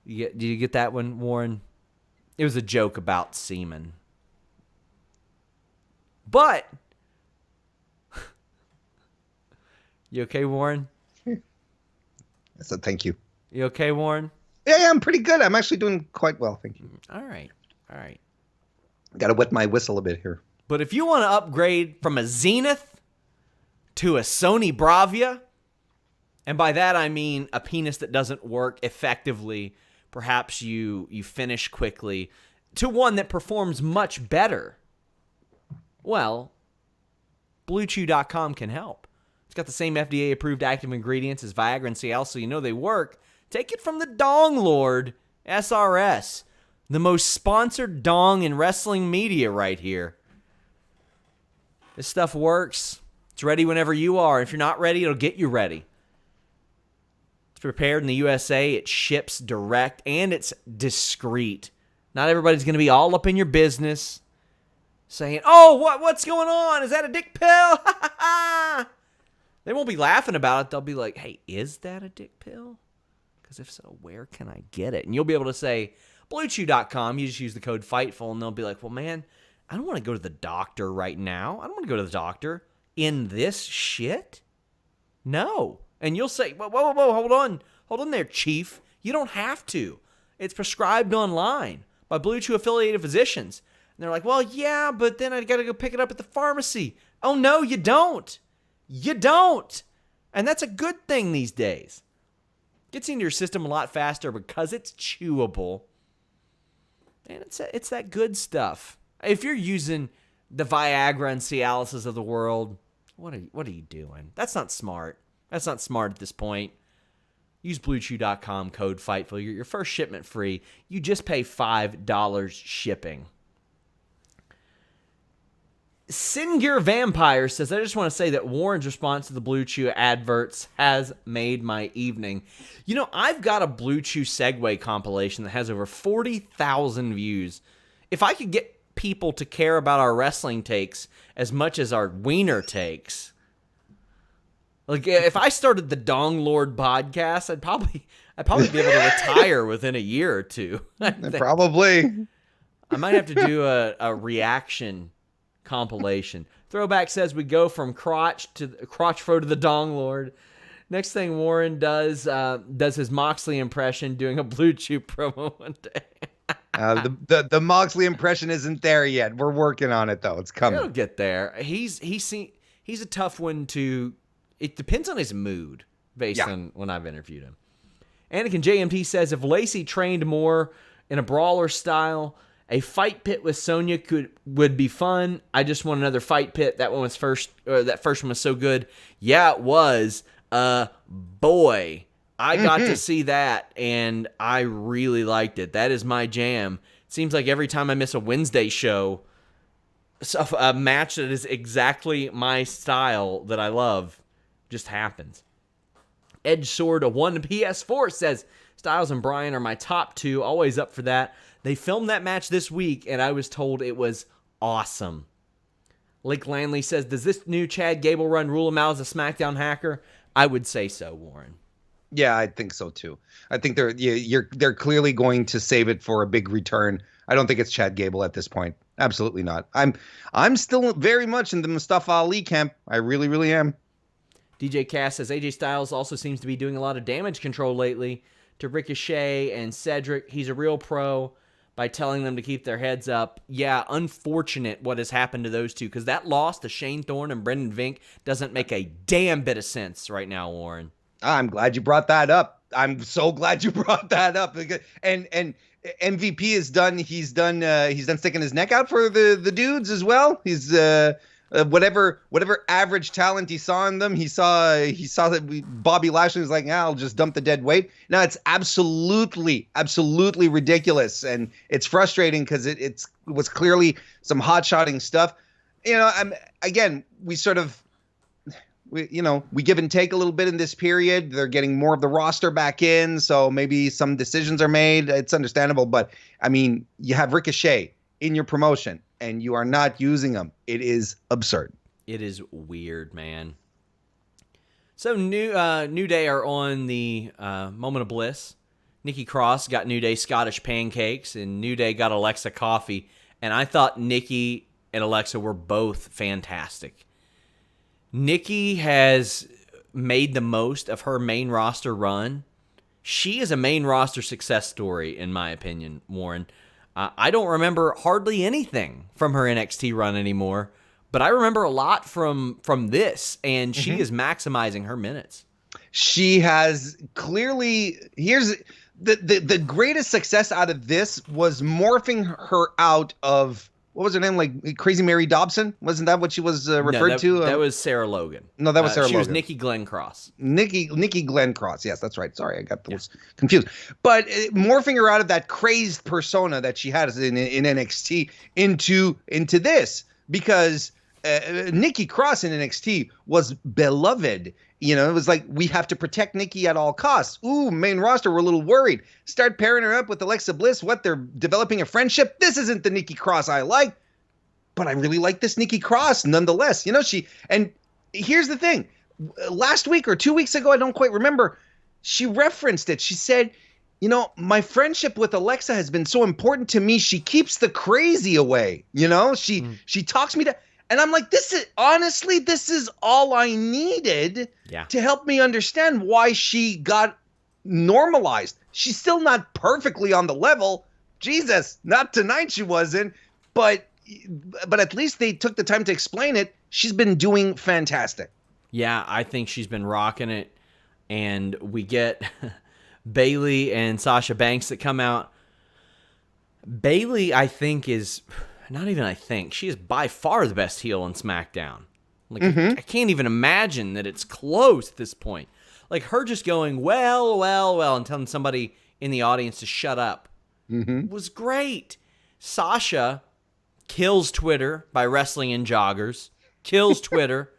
C: Did you get that one, Warren? It was a joke about semen. But, you okay, Warren?
D: I said thank you.
C: You okay, Warren?
D: Yeah, I'm pretty good. I'm actually doing quite well, thank you.
C: All right.
D: Got to wet my whistle a bit here.
C: But if you want to upgrade from a Zenith to a Sony Bravia, and by that I mean a penis that doesn't work effectively, perhaps you finish quickly, to one that performs much better, well, BlueChew.com can help. It's got the same FDA-approved active ingredients as Viagra and Cialis, so you know they work. Take it from the Dong Lord, SRS, the most sponsored dong in wrestling media right here. This stuff works. It's ready whenever you are. If you're not ready, it'll get you ready. It's prepared in the USA. It ships direct, and it's discreet. Not everybody's going to be all up in your business saying, oh, what's going on? Is that a dick pill? They won't be laughing about it. They'll be like, hey, is that a dick pill? Because if so, where can I get it? And you'll be able to say, BlueChew.com. You just use the code FIGHTFUL, and they'll be like, well, man, I don't want to go to the doctor right now. I don't want to go to the doctor in this shit. No. And you'll say, whoa, hold on there, chief. You don't have to. It's prescribed online by Blue Chew affiliated physicians. And they're like, well, yeah, but then I got to go pick it up at the pharmacy. Oh, no, you don't. You don't. And that's a good thing these days. Gets into your system a lot faster because it's chewable. And it's that good stuff. If you're using the Viagra and Cialises of the world, what are you doing? That's not smart. That's not smart at this point. Use BlueChew.com code FIGHTFUL. Your first shipment free. You just pay $5 shipping. Singear Vampire says, I just want to say that Warren's response to the Blue Chew adverts has made my evening. I've got a Blue Chew Segway compilation that has over 40,000 views. If I could get people to care about our wrestling takes as much as our wiener takes, like if I started the Dong Lord podcast, I'd probably be able to retire within a year or two.
D: Probably.
C: I might have to do a reaction compilation. Throwback says we go from crotch fro to the Dong Lord. Next thing Warren does his Moxley impression doing a Blue Chew promo one day.
D: The Moxley impression isn't there yet. We're working on it though. It's coming.
C: He'll get there. He's a tough one to. It depends on his mood based on when I've interviewed him. Anakin JMT says if Lacey trained more in a brawler style, a fight pit with Sonya would be fun. I just want another fight pit. That first one was so good. Yeah, it was. Boy, I got to see that, and I really liked it. That is my jam. It seems like every time I miss a Wednesday show, a match that is exactly my style that I love just happens. Edge Sword 1 PS4 says, Styles and Bryan are my top two. Always up for that. They filmed that match this week, and I was told it was awesome. Lake Landley says, does this new Chad Gable run rule him out as a SmackDown hacker? I would say so, Warren.
D: Yeah, I think so too. I think they're clearly going to save it for a big return. I don't think it's Chad Gable at this point. Absolutely not. I'm still very much in the Mustafa Ali camp. I really, really am.
C: DJ Cass says AJ Styles also seems to be doing a lot of damage control lately to Ricochet and Cedric. He's a real pro by telling them to keep their heads up. Yeah, unfortunate what has happened to those two, because that loss to Shane Thorne and Brendan Vink doesn't make a damn bit of sense right now, Warren.
D: I'm glad you brought that up. I'm so glad you brought that up. And MVP is done. He's done sticking his neck out for the dudes as well. He's whatever average talent he saw in them. He saw that Bobby Lashley was like, I'll just dump the dead weight. Now it's absolutely ridiculous, and it's frustrating because it was clearly some hot-shotting stuff. We give and take a little bit in this period. They're getting more of the roster back in, so maybe some decisions are made. It's understandable, but I mean, you have Ricochet in your promotion and you are not using them. It is absurd.
C: It is weird, man. So New Day are on the Moment of Bliss. Nikki Cross got New Day Scottish pancakes, and New Day got Alexa coffee. And I thought Nikki and Alexa were both fantastic. Nikki has made the most of her main roster run. She is a main roster success story, in my opinion, Warren. I don't remember hardly anything from her NXT run anymore, but I remember a lot from this, and she is maximizing her minutes. She
D: has clearly, here's the greatest success out of this was morphing her out of, what was her name? Like Crazy Mary Dobson? Wasn't that what she was referred to?
C: That was Sarah Logan.
D: No, that was Sarah Logan.
C: She was Nikki Glenn Cross.
D: Nikki Glenn Cross. Yes, that's right. Sorry, I got those confused. But morphing her out of that crazed persona that she had in NXT into this, because Nikki Cross in NXT was beloved. You know, it was like, we have to protect Nikki at all costs. Ooh, main roster, we're a little worried. Start pairing her up with Alexa Bliss. What, they're developing a friendship? This isn't the Nikki Cross I like, but I really like this Nikki Cross nonetheless. You know, and here's the thing. Last week or 2 weeks ago, I don't quite remember, she referenced it. She said, you know, my friendship with Alexa has been so important to me. She keeps the crazy away. You know, she talks me to... And I'm like, this is all I needed to help me understand why she got normalized. She's still not perfectly on the level. Jesus, not tonight she wasn't. But at least they took the time to explain it. She's been doing fantastic.
C: Yeah, I think she's been rocking it. And we get Bayley and Sasha Banks that come out. Bayley, I think, is... Not even I think. She is by far the best heel on SmackDown. Like, I can't even imagine that it's close at this point. Like, her just going, well, and telling somebody in the audience to shut up was great. Sasha kills Twitter by wrestling in joggers. Kills Twitter.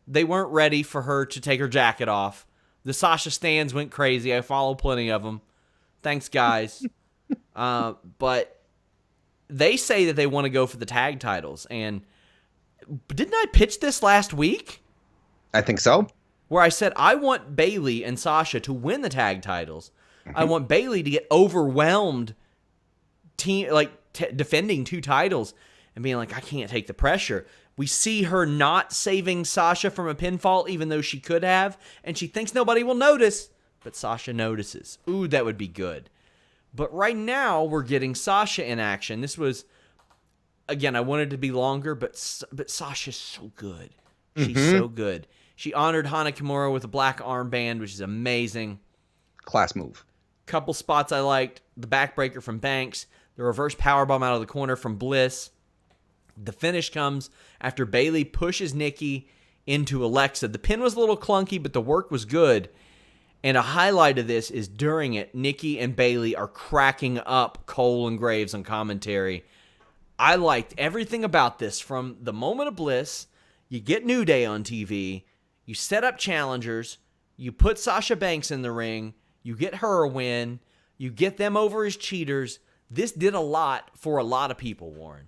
C: They weren't ready for her to take her jacket off. The Sasha stands went crazy. I follow plenty of them. Thanks, guys. But... They say that they want to go for the tag titles, and didn't I pitch this last week?
D: I think so.
C: Where I said I want Bayley and Sasha to win the tag titles. I want Bayley to get overwhelmed, defending 2 titles and being like, I can't take the pressure. We see her not saving Sasha from a pinfall, even though she could have, and she thinks nobody will notice, but Sasha notices. Ooh, that would be good. But right now, we're getting Sasha in action. This was, again, I wanted it to be longer, but Sasha's so good. She's so good. She honored Hana Kimura with a black armband, which is amazing.
D: Class move.
C: Couple spots I liked. The backbreaker from Banks. The reverse powerbomb out of the corner from Bliss. The finish comes after Bayley pushes Nikki into Alexa. The pin was a little clunky, but the work was good. And a highlight of this is during it, Nikki and Bayley are cracking up Cole and Graves on commentary. I liked everything about this, from the Moment of Bliss. You get New Day on TV. You set up challengers. You put Sasha Banks in the ring. You get her a win. You get them over as cheaters. This did a lot for a lot of people, Warren.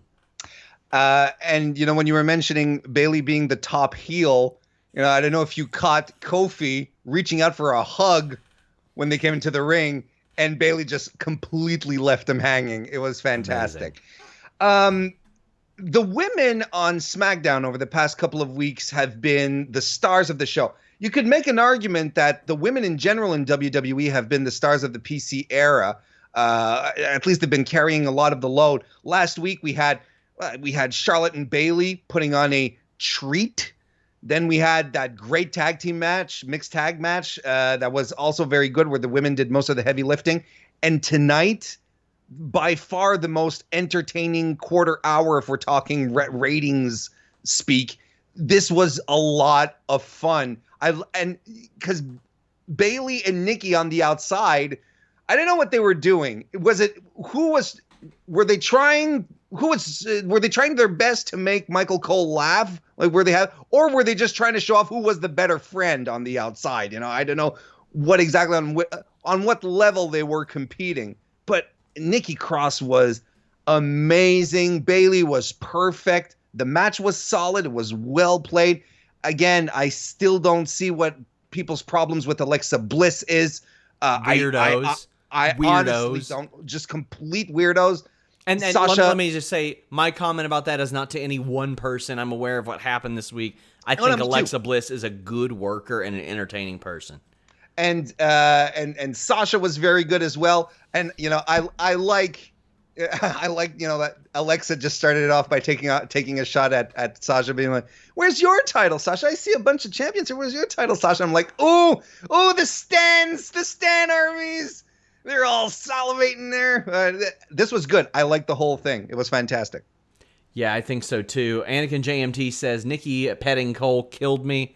D: And, you know, when you were mentioning Bayley being the top heel, you know, I don't know if you caught Kofi reaching out for a hug when they came into the ring, and Bayley just completely left them hanging. It was fantastic. The women on SmackDown over the past couple of weeks have been the stars of the show. You could make an argument that the women in general in WWE have been the stars of the PC era. At least they've been carrying a lot of the load. Last week we had Charlotte and Bayley putting on a treat. Then we had that great tag team match, mixed tag match, that was also very good, where the women did most of the heavy lifting. And tonight, by far the most entertaining quarter hour, if we're talking ratings speak, this was a lot of fun. And because Bayley and Nikki on the outside, I don't know what they were doing. Were they trying their best to make Michael Cole laugh? Or were they just trying to show off who was the better friend on the outside? I don't know what exactly on what level they were competing, but Nikki Cross was amazing. Bayley was perfect. The match was solid. It was well played. Again, I still don't see what people's problems with Alexa Bliss is.
C: Weirdos.
D: I honestly don't. Just complete weirdos.
C: And
D: Sasha,
C: let me just say, my comment about that is not to any one person. I'm aware of what happened this week. I think Alexa Bliss is a good worker and an entertaining person.
D: And Sasha was very good as well. And I like that Alexa just started it off by taking a shot at Sasha, being like, "Where's your title, Sasha? I see a bunch of champions here. Where's your title, Sasha?" I'm like, "Oh, the Stan armies. They're all salivating there." This was good. I liked the whole thing. It was fantastic.
C: Yeah, I think so too. Anakin JMT says, Nikki petting Cole killed me.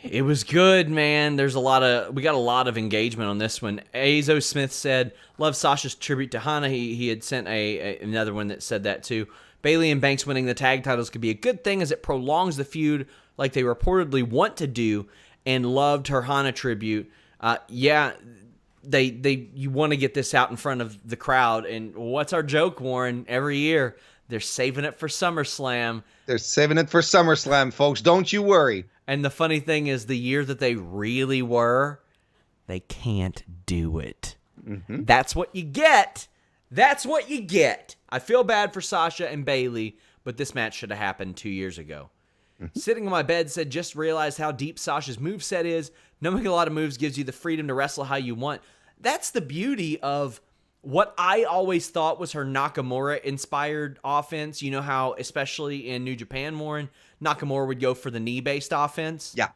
C: It was good, man. We got a lot of engagement on this one. Azo Smith said, love Sasha's tribute to Hana. He had sent another one that said that too. Bayley and Banks winning the tag titles could be a good thing as it prolongs the feud like they reportedly want to do, and loved her Hana tribute. You want to get this out in front of the crowd. And what's our joke, Warren? Every year, they're saving it for SummerSlam.
D: They're saving it for SummerSlam, folks. Don't you worry.
C: And the funny thing is, the year that they really were, they can't do it. Mm-hmm. That's what you get. That's what you get. I feel bad for Sasha and Bayley, but this match should have happened 2 years ago. Mm-hmm. Sitting on my bed said, just realized how deep Sasha's moveset is. Knowing a lot of moves gives you the freedom to wrestle how you want. That's the beauty of what I always thought was her Nakamura-inspired offense. You know how, especially in New Japan, Warren, Nakamura would go for the knee-based offense?
D: Yeah.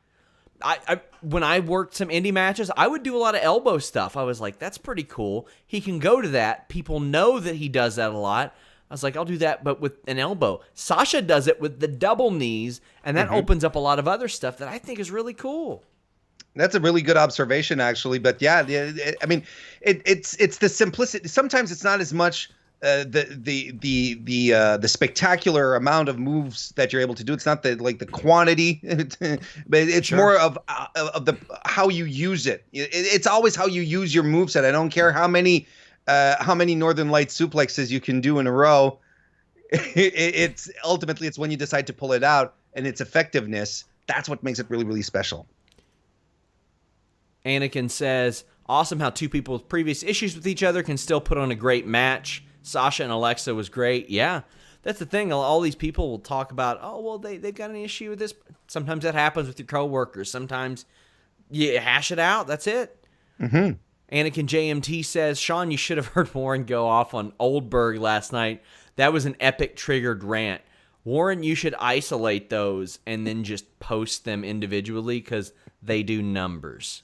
C: When I worked some indie matches, I would do a lot of elbow stuff. I was like, that's pretty cool. He can go to that. People know that he does that a lot. I was like, I'll do that, but with an elbow. Sasha does it with the double knees, and that opens up a lot of other stuff that I think is really cool.
D: That's a really good observation, actually. But yeah, I mean, it's the simplicity. Sometimes it's not as much the spectacular amount of moves that you're able to do. It's not the quantity, but it's more of the how you use it. It's always how you use your moveset. I don't care how many Northern Light suplexes you can do in a row. It's ultimately when you decide to pull it out and its effectiveness. That's what makes it really, really special.
C: Anakin says, awesome how two people with previous issues with each other can still put on a great match. Sasha and Alexa was great. Yeah, that's the thing. All these people will talk about, oh, well, they've got an issue with this. Sometimes that happens with your coworkers. Sometimes you hash it out. That's it. Mm-hmm. Anakin JMT says, Sean, you should have heard Warren go off on Oldberg last night. That was an epic triggered rant. Warren, you should isolate those and then just post them individually because they do numbers.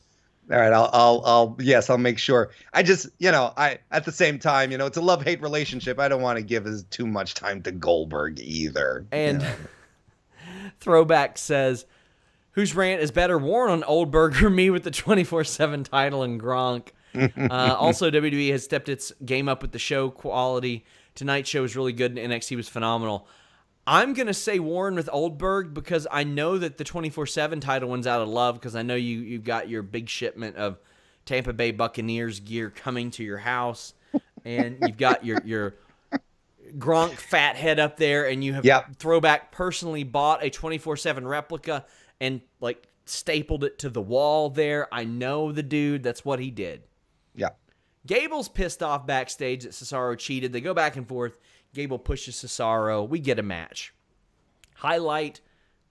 D: All right, I'll make sure. I just, at the same time, it's a love-hate relationship. I don't want to give too much time to Goldberg either.
C: And Throwback says, whose rant is better, Warren on Oldberg or me with the 24/7 title and Gronk? Also, WWE has stepped its game up with the show quality. Tonight's show was really good and NXT was phenomenal. I'm going to say Warren with Oldberg because I know that the 24/7 title one's out of love because I know you've got your big shipment of Tampa Bay Buccaneers gear coming to your house, and you've got your Gronk fat head up there, and you have Throwback personally bought a 24/7 replica and stapled it to the wall there. I know the dude. That's what he did.
D: Yeah.
C: Gable's pissed off backstage that Cesaro cheated. They go back and forth. Gable pushes Cesaro. We get a match. Highlight,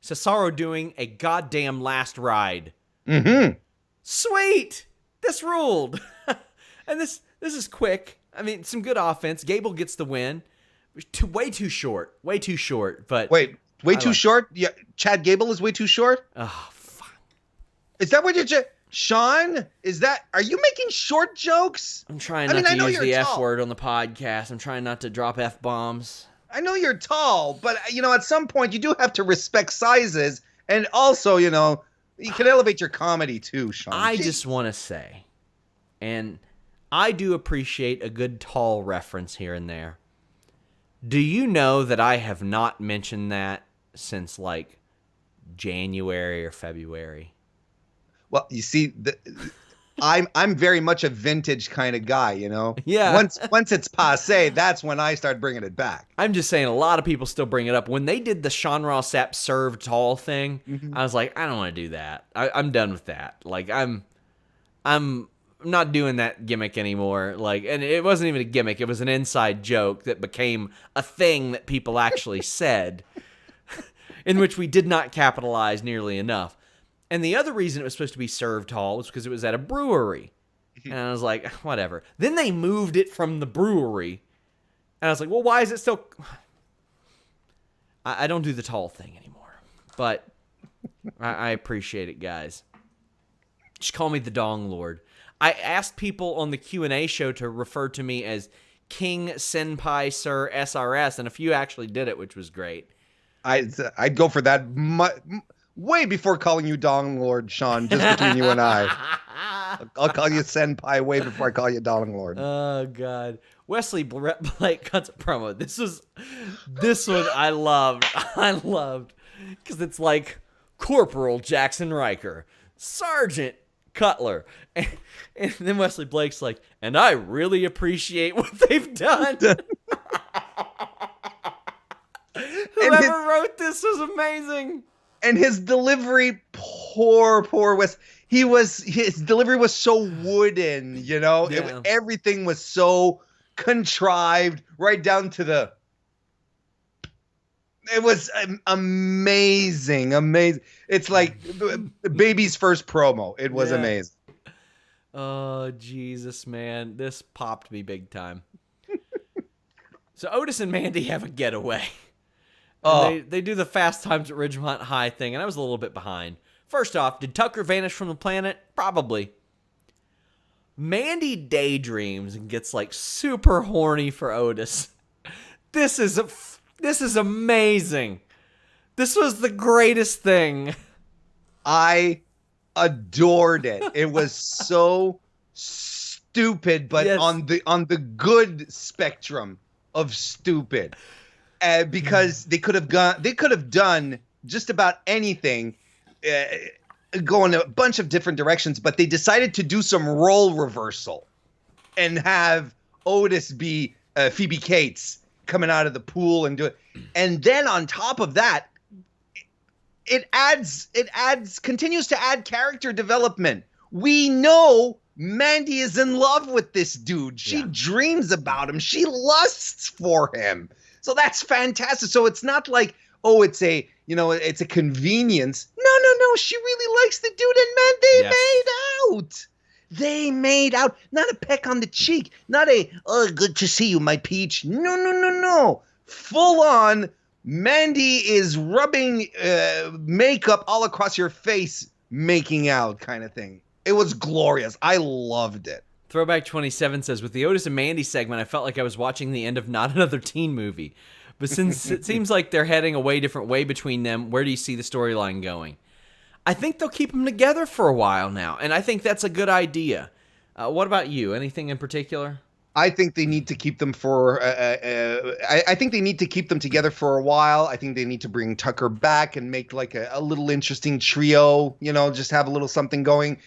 C: Cesaro doing a goddamn last ride.
D: Mm-hmm.
C: Sweet! This ruled. And this is quick. I mean, some good offense. Gable gets the win. Way too short. Way too short. But
D: Wait, way too short? Yeah, Chad Gable is way too short?
C: oh, fuck.
D: Is that what you're... Sean, are you making short jokes?
C: I'm trying not to use the F word on the podcast. I'm trying not to drop F-bombs.
D: I know you're tall, but, at some point you do have to respect sizes. And also, you can elevate your comedy too, Sean.
C: I just want to say, and I do appreciate a good tall reference here and there. Do you know that I have not mentioned that since, like, January or February?
D: Well, you see, I'm very much a vintage kind of guy,
C: Yeah.
D: Once it's passé, that's when I start bringing it back.
C: I'm just saying, a lot of people still bring it up. When they did the Sean Ross Sapp serve tall thing, I was like, I don't want to do that. I'm done with that. Like, I'm not doing that gimmick anymore. Like, and it wasn't even a gimmick. It was an inside joke that became a thing that people actually said, in which we did not capitalize nearly enough. And the other reason it was supposed to be served tall was because it was at a brewery. And I was like, whatever. Then they moved it from the brewery. And I was like, well, why is it still... I don't do the tall thing anymore. But I appreciate it, guys. Just call me the Dong Lord. I asked people on the Q&A show to refer to me as King Senpai Sir SRS, and a few actually did it, which was great.
D: I'd go for that way before calling you Dong Lord, Sean, just between you and I. I'll call you Senpai way before I call you Dong Lord.
C: Oh, God. Wesley Blake cuts a promo. This one I loved. Because it's like Corporal Jackson Riker, Sergeant Cutler. And then Wesley Blake's like, and I really appreciate what they've done. Whoever wrote this was amazing.
D: And his delivery, poor Wes. His delivery was so wooden,
C: Yeah.
D: Everything was so contrived, right down to the. It was amazing. It's like baby's first promo. It was amazing.
C: Oh, Jesus, man. This popped me big time. So Otis and Mandy have a getaway. They do the Fast Times at Ridgemont High thing, and I was a little bit behind. First off, did Tucker vanish from the planet? Probably. Mandy daydreams and gets like super horny for Otis. This is amazing. This was the greatest thing.
D: I adored it. It was so stupid, but
C: Yes.
D: on the good spectrum of stupid. Because they could have done just about anything, going a bunch of different directions, but they decided to do some role reversal and have Otis be Phoebe Cates coming out of the pool and do it. And then on top of that, it continues to add character development. We know Mandy is in love with this dude. She dreams about him. She lusts for him. So that's fantastic. So it's not like, it's a convenience. No. She really likes the dude, and man, they made out. Not a peck on the cheek. Not a, good to see you, my peach. No. Full on, Mandy is rubbing makeup all across your face, making out kind of thing. It was glorious. I loved it.
C: Throwback 27 says, with the Otis and Mandy segment, I felt like I was watching the end of Not Another Teen Movie. But since it seems like they're heading a different way between them, where do you see the storyline going? I think they'll keep them together for a while now, and I think that's a good idea. What about you? Anything in particular?
D: I think they need to keep them I think they need to keep them together for a while. I think they need to bring Tucker back and make like a little interesting trio, just have a little something going.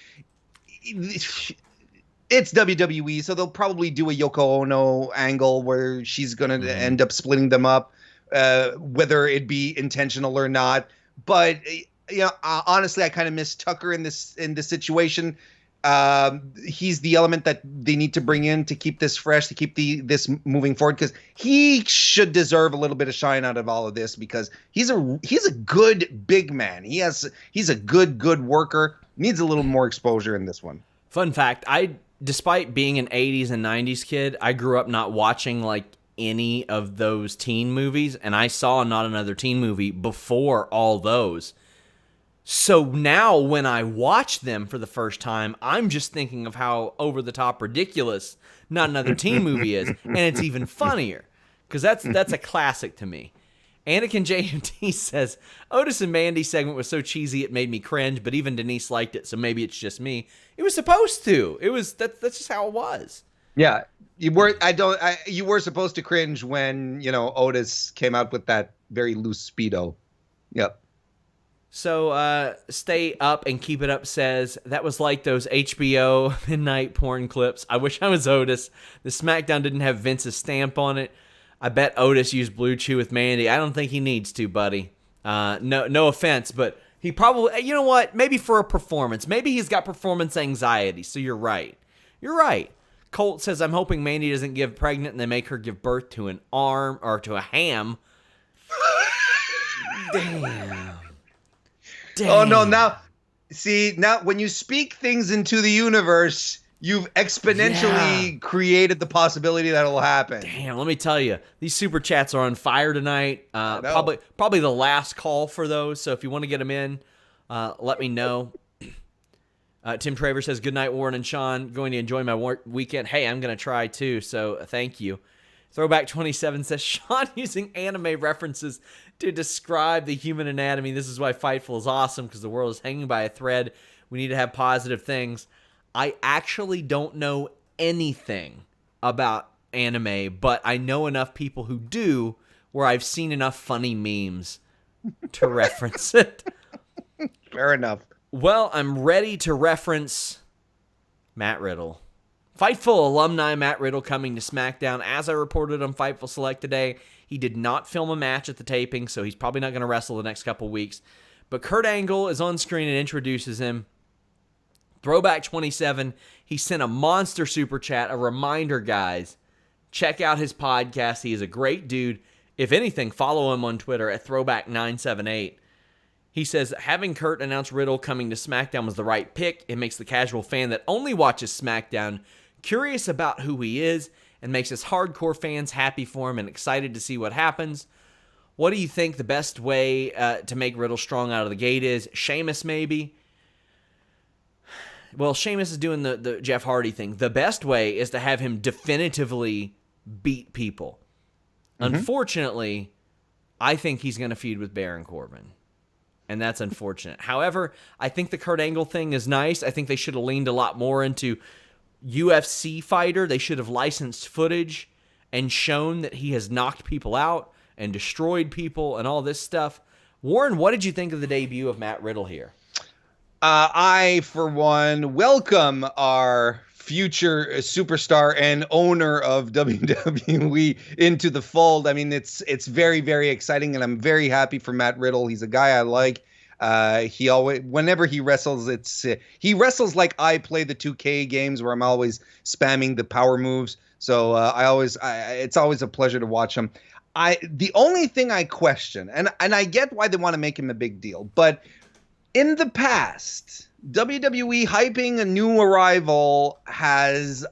D: It's WWE, so they'll probably do a Yoko Ono angle where she's going to end up splitting them up, whether it be intentional or not. But honestly, I kind of miss Tucker in this situation. He's the element that they need to bring in to keep this fresh, to keep this moving forward, because he should deserve a little bit of shine out of all of this, because he's a good big man. He's a good worker. Needs a little more exposure in this one.
C: Fun fact, despite being an 80s and 90s kid, I grew up not watching like any of those teen movies, and I saw Not Another Teen Movie before all those. So now when I watch them for the first time, I'm just thinking of how over-the-top ridiculous Not Another Teen Movie is, and it's even funnier, because that's a classic to me. Anakin JMT says, Otis and Mandy segment was so cheesy it made me cringe, but even Denise liked it, so maybe it's just me. It was supposed to. That's just how it was.
D: Yeah, you were supposed to cringe when, Otis came out with that very loose Speedo. Yep.
C: So, Stay Up and Keep It Up says, that was like those HBO midnight porn clips. I wish I was Otis. The SmackDown didn't have Vince's stamp on it. I bet Otis used Blue Chew with Mandy. I don't think he needs to, buddy. No offense, but he probably, you know what? Maybe for a performance. Maybe he's got performance anxiety, so you're right. You're right. Colt says, I'm hoping Mandy doesn't get pregnant and they make her give birth to an arm or to a ham. Damn.
D: Oh, no, now when you speak things into the universe, you've exponentially created the possibility that'll happen.
C: Damn, let me tell you, these super chats are on fire tonight. Probably the last call for those, so if you want to get them in, let me know. Tim Traver says, good night, Warren and Sean. Going to enjoy my weekend. Hey, I'm going to try too, so thank you. Throwback 27 says, Sean using anime references to describe the human anatomy. This is why Fightful is awesome, because the world is hanging by a thread. We need to have positive things. I actually don't know anything about anime, but I know enough people who do, where I've seen enough funny memes to reference it.
D: Fair enough.
C: Well, I'm ready to reference Matt Riddle. Fightful alumni Matt Riddle coming to SmackDown. As I reported on Fightful Select today, he did not film a match at the taping, so he's probably not going to wrestle the next couple weeks. But Kurt Angle is on screen and introduces him. Throwback 27, he sent a monster super chat, a reminder, guys, check out his podcast. He is a great dude. If anything, follow him on Twitter at Throwback978. He says, having Kurt announce Riddle coming to SmackDown was the right pick. It makes the casual fan that only watches SmackDown curious about who he is and makes us hardcore fans happy for him and excited to see what happens. What do you think the best way to make Riddle strong out of the gate is? Sheamus, maybe? Well, Sheamus is doing the Jeff Hardy thing. The best way is to have him definitively beat people. Mm-hmm. Unfortunately, I think he's going to feud with Baron Corbin. And that's unfortunate. However, I think the Kurt Angle thing is nice. I think they should have leaned a lot more into UFC fighter. They should have licensed footage and shown that he has knocked people out and destroyed people and all this stuff. Warren, what did you think of the debut of Matt Riddle here?
D: I, for one, welcome our future superstar and owner of WWE into the fold. I mean, it's very, very exciting, and I'm very happy for Matt Riddle. He's a guy I like. He always, whenever he wrestles, he wrestles like I play the 2K games where I'm always spamming the power moves. So it's always a pleasure to watch him. The only thing I question, and I get why they want to make him a big deal, but in the past, WWE hyping a new arrival has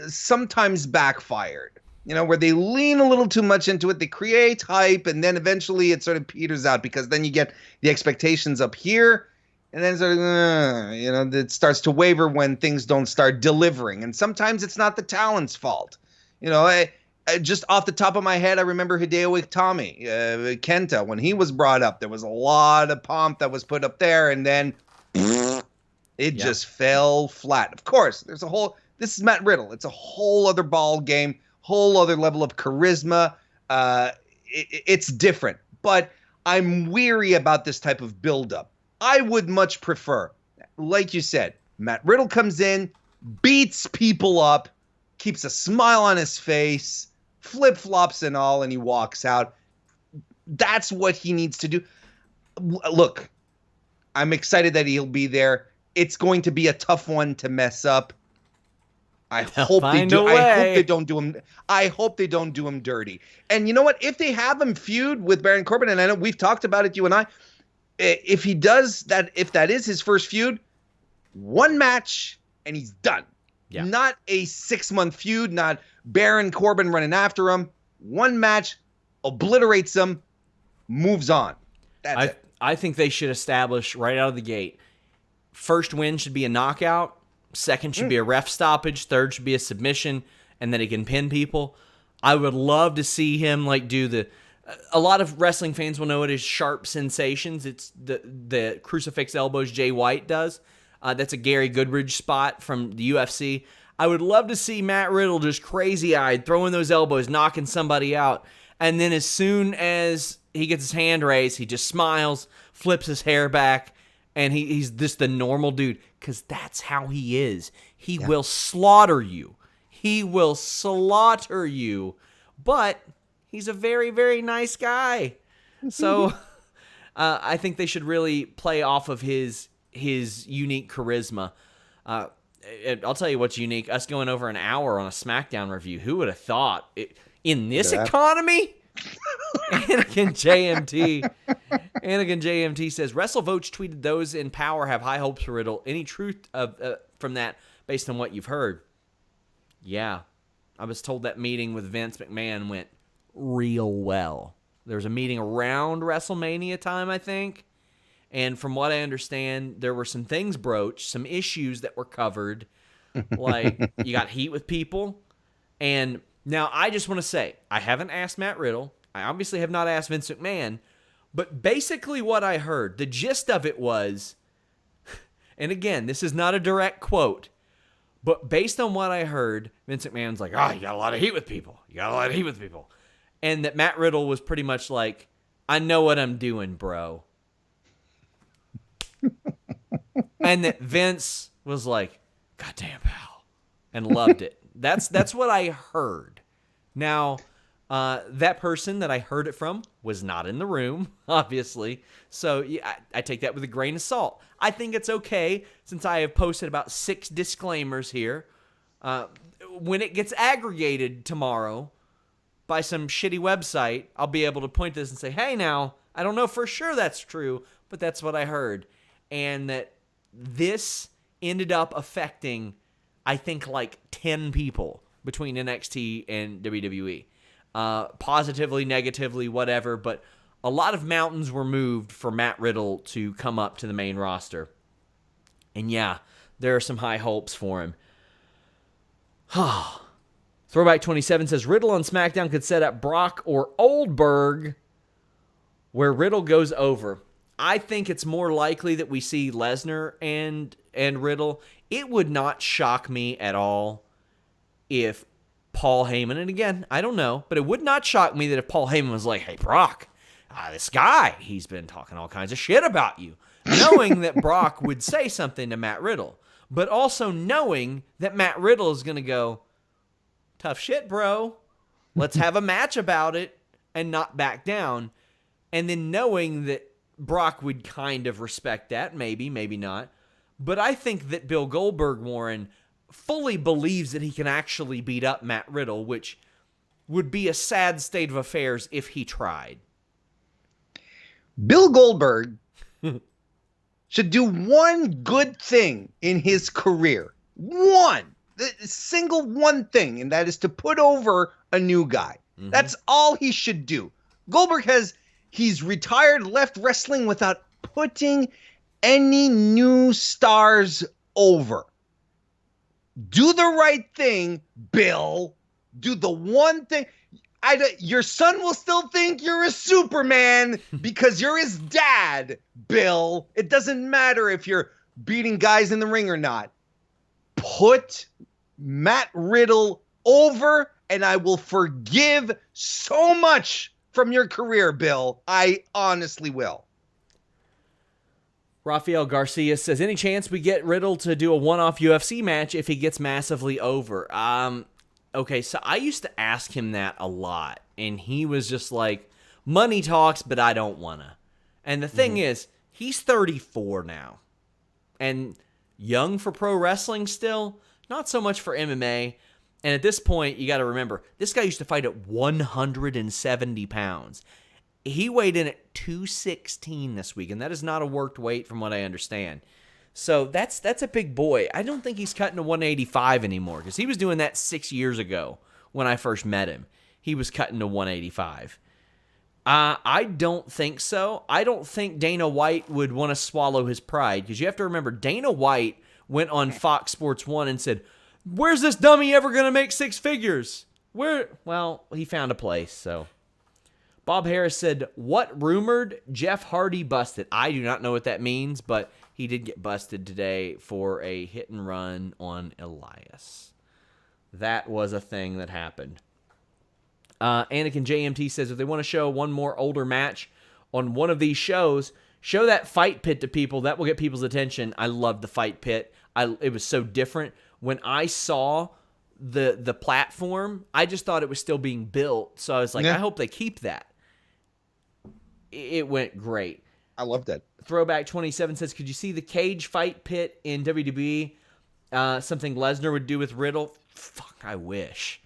D: sometimes backfired, where they lean a little too much into it. They create hype, and then eventually it sort of peters out, because then you get the expectations up here, and then sort of, it starts to waver when things don't start delivering. And sometimes it's not the talent's fault. Just off the top of my head, I remember Hideo Itami, Kenta, when he was brought up, there was a lot of pomp that was put up there, and then it just fell flat. Of course, this is Matt Riddle. It's a whole other ball game, whole other level of charisma. It's different, but I'm weary about this type of buildup. I would much prefer, like you said, Matt Riddle comes in, beats people up, keeps a smile on his face, flip-flops and all, and he walks out. That's what he needs to do. Look, I'm excited that he'll be there. It's going to be a tough one to mess up. I hope they do. I hope they don't do him. I hope they don't do him dirty. And you know what? If they have him feud with Baron Corbin, and I know we've talked about it, you and I, if he does that, if that is his first feud, one match and he's done. Yeah. Not a 6-month feud, not Baron Corbin running after him. One match, obliterates him, moves on. That's it.
C: I think they should establish right out of the gate, first win should be a knockout, second should be a ref stoppage, third should be a submission, and then he can pin people. I would love to see him do the... A lot of wrestling fans will know it as sharp sensations. It's the crucifix elbows Jay White does. That's a Gary Goodridge spot from the UFC. I would love to see Matt Riddle just crazy-eyed, throwing those elbows, knocking somebody out. And then as soon as he gets his hand raised, he just smiles, flips his hair back, and he's just the normal dude. Because that's how he is. He will slaughter you. He will slaughter you. But he's a very, very nice guy. So I think they should really play off of his unique charisma. I'll tell you what's unique. Us going over an hour on a SmackDown review. Who would have thought? In this economy? Anakin JMT says, WrestleVotes tweeted those in power have high hopes for Riddle. Any truth from that based on what you've heard? Yeah. I was told that meeting with Vince McMahon went real well. There was a meeting around WrestleMania time, I think. And from what I understand, there were some things broached, some issues that were covered. Like, you got heat with people. And now I just want to say, I haven't asked Matt Riddle. I obviously have not asked Vince McMahon. But basically what I heard, the gist of it was, and again, this is not a direct quote, but based on what I heard, Vince McMahon's like, you got a lot of heat with people. You got a lot of heat with people. And that Matt Riddle was pretty much like, I know what I'm doing, bro. And that Vince was like, goddamn, pal, and loved it. That's what I heard. Now, that person that I heard it from was not in the room, obviously. So yeah, I take that with a grain of salt. I think it's okay, since I have posted about 6 disclaimers here. When it gets aggregated tomorrow by some shitty website, I'll be able to point to this and say, hey, now, I don't know for sure that's true, but that's what I heard. And that this ended up affecting, I think, 10 people between NXT and WWE. Positively, negatively, whatever, but a lot of mountains were moved for Matt Riddle to come up to the main roster. And yeah, there are some high hopes for him. Throwback 27 says, Riddle on SmackDown could set up Brock or Oldberg where Riddle goes over. I think it's more likely that we see Lesnar and Riddle. It would not shock me at all if Paul Heyman, and again, I don't know, but it would not shock me that if Paul Heyman was like, hey, Brock, this guy, he's been talking all kinds of shit about you. Knowing that Brock would say something to Matt Riddle, but also knowing that Matt Riddle is going to go, tough shit, bro. Let's have a match about it and not back down. And then knowing that Brock would kind of respect that, maybe not. But I think that Bill Goldberg, Warren, fully believes that he can actually beat up Matt Riddle, which would be a sad state of affairs if he tried.
D: Bill Goldberg should do one good thing in his career. One thing, and that is to put over a new guy. Mm-hmm. That's all he should do. Goldberg he's retired, left wrestling without putting any new stars over. Do the right thing, Bill. Do the one thing. Your son will still think you're a Superman because you're his dad, Bill. It doesn't matter if you're beating guys in the ring or not. Put Matt Riddle over, and I will forgive so much from your career, Bill. I honestly will.
C: Rafael Garcia says, any chance we get Riddle to do a one-off UFC match if he gets massively over? Okay, so I used to ask him that a lot, and he was just like, money talks, but I don't wanna. And the thing is, He's 34 now. And young for pro wrestling still, not so much for MMA. And at this point, you got to remember, this guy used to fight at 170 pounds. He weighed in at 216 this week, and that is not a worked weight from what I understand. So that's a big boy. I don't think he's cutting to 185 anymore, because he was doing that 6 years ago when I first met him. He was cutting to 185. I don't think so. I don't think Dana White would want to swallow his pride, because you have to remember, Dana White went on Fox Sports 1 and said, "Where's this dummy ever going to make six figures?" Well, he found a place, so. Bob Harris said, "What rumored? Jeff Hardy busted." I do not know what that means, but he did get busted today for a hit and run on Elias. That was a thing that happened. Anakin JMT says, if they want to show one more older match on one of these shows, show that fight pit to people. That will get people's attention. I love the fight pit. It was so different. When I saw the platform, I just thought it was still being built. So I was like, I hope they keep that. It went great.
D: I loved it.
C: Throwback 27 says, could you see the cage fight pit in WWE? Something Lesnar would do with Riddle? Fuck, I wish.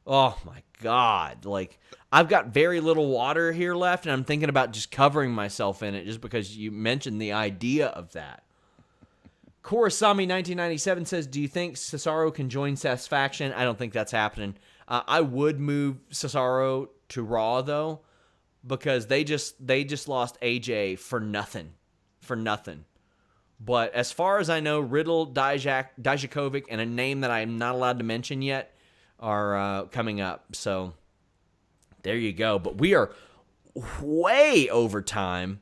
C: Oh, my God. Like, I've got very little water here left, and I'm thinking about just covering myself in it just because you mentioned the idea of that. Korosami1997 says, do you think Cesaro can join Seth's faction? I don't think that's happening. I would move Cesaro to Raw, though, because they just lost AJ for nothing. But as far as I know, Riddle, Dijakovic, and a name that I'm not allowed to mention yet are coming up. So there you go. But we are way over time.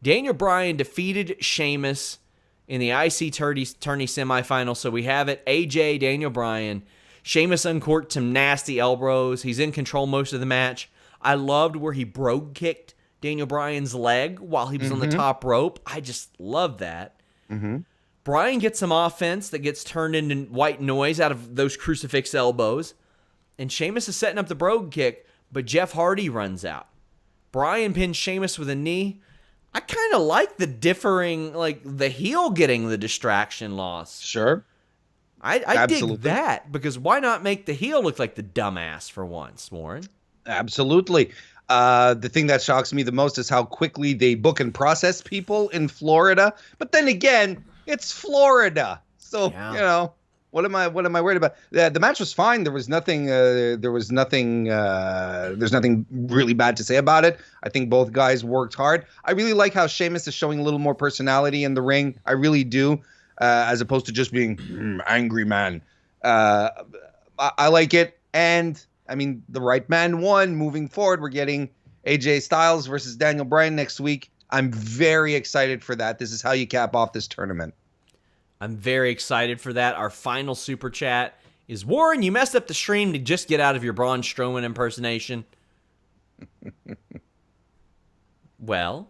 C: Daniel Bryan defeated Sheamus in the IC Tourney semifinal. So we have it. AJ, Daniel Bryan. Sheamus uncorked some nasty elbows. He's in control most of the match. I loved where he brogue kicked Daniel Bryan's leg while he was on the top rope. I just love that. Bryan gets some offense that gets turned into white noise out of those crucifix elbows. And Sheamus is setting up the brogue kick, but Jeff Hardy runs out. Bryan pins Sheamus with a knee. I kind of like the differing, like the heel getting the distraction loss.
D: Sure.
C: I dig that, because why not make the heel look like the dumbass for once, Warren?
D: Absolutely. The thing that shocks me the most is how quickly they book and process people in Florida. But then again, it's Florida. So, you know, what am I worried about? The match was fine. There's nothing really bad to say about it. I think both guys worked hard. I really like how Sheamus is showing a little more personality in the ring. I really do, as opposed to just being angry man. I like it. And I mean, the right man won. Moving forward, we're getting AJ Styles versus Daniel Bryan next week. I'm very excited for that. This is how you cap off this tournament.
C: I'm very excited for that. Our final super chat is, Warren, you messed up the stream to just get out of your Braun Strowman impersonation. Well,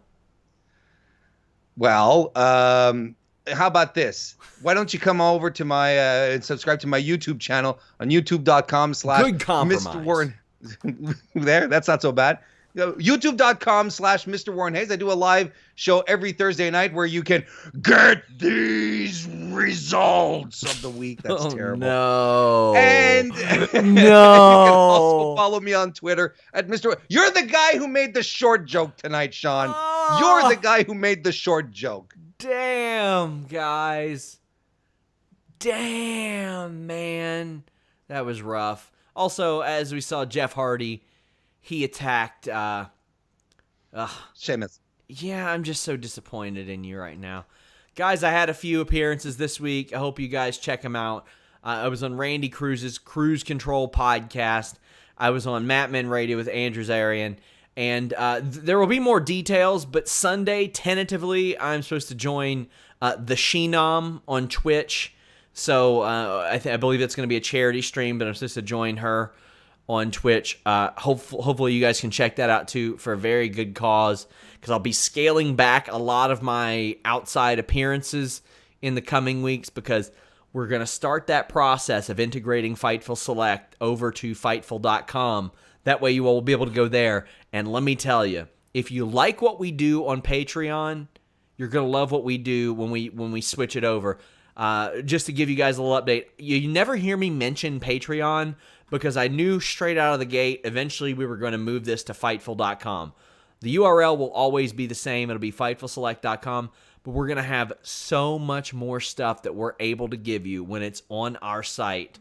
C: how about this? Why don't you come over to my and subscribe to my YouTube channel on youtube.com/ Good compromise.
D: Mr. Warren. There, that's not so bad. YouTube.com/ Mr. Warren Hayes. I do a live show every Thursday night where you can get these results of the week. That's terrible.
C: No.
D: And
C: no.
D: You can also follow me on Twitter at Mr. You're the guy who made the short joke tonight, Sean. You're the guy who made the short joke.
C: Damn, guys. Damn, man. That was rough. Also, as we saw Jeff Hardy, he attacked
D: Sheamus.
C: Yeah, I'm just so disappointed in you right now. Guys, I had a few appearances this week. I hope you guys check them out. I was on Randy Cruz's Cruise Control podcast. I was on Matman Radio with Andrew Zarian. And there will be more details, but Sunday, tentatively, I'm supposed to join the Sheenom on Twitch. So I believe it's going to be a charity stream, but I'm supposed to join her on Twitch. Hopefully you guys can check that out too, for a very good cause, because I'll be scaling back a lot of my outside appearances in the coming weeks, because we're going to start that process of integrating Fightful Select over to Fightful.com. That way you all will be able to go there. And let me tell you, if you like what we do on Patreon, You're going to love what we do when we switch it over. Just to give you guys a little update, you never hear me mention Patreon because I knew straight out of the gate eventually we were going to move this to Fightful.com. The URL will always be the same. It'll be FightfulSelect.com, but we're going to have so much more stuff that we're able to give you when it's on our site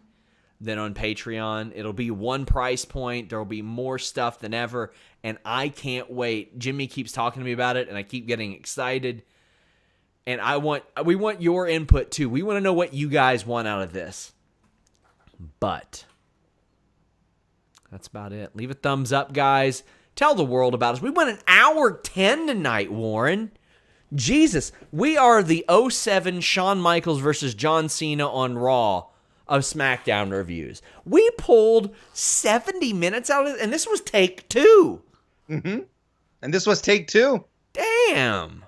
C: than on Patreon. It'll be one price point. There will be more stuff than ever, and I can't wait. Jimmy keeps talking to me about it, and I keep getting excited. And we want your input too. We want to know what you guys want out of this. But that's about it. Leave a thumbs up, guys. Tell the world about us. We went an hour 10 tonight, Warren. Jesus, we are the 07 Shawn Michaels versus John Cena on Raw of SmackDown reviews. We pulled 70 minutes out of it, and this was take 2.
D: Mm-hmm. And this was take 2.
C: Damn.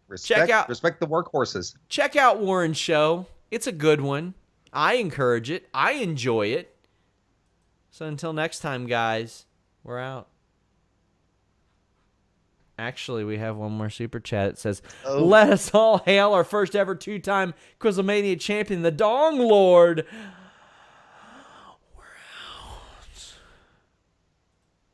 D: Respect the workhorses.
C: Check out Warren's show. It's a good one. I encourage it. I enjoy it. So until next time, guys, we're out. Actually, we have one more super chat. It says, let us all hail our first ever 2-time Quizlemania champion, the Dong Lord.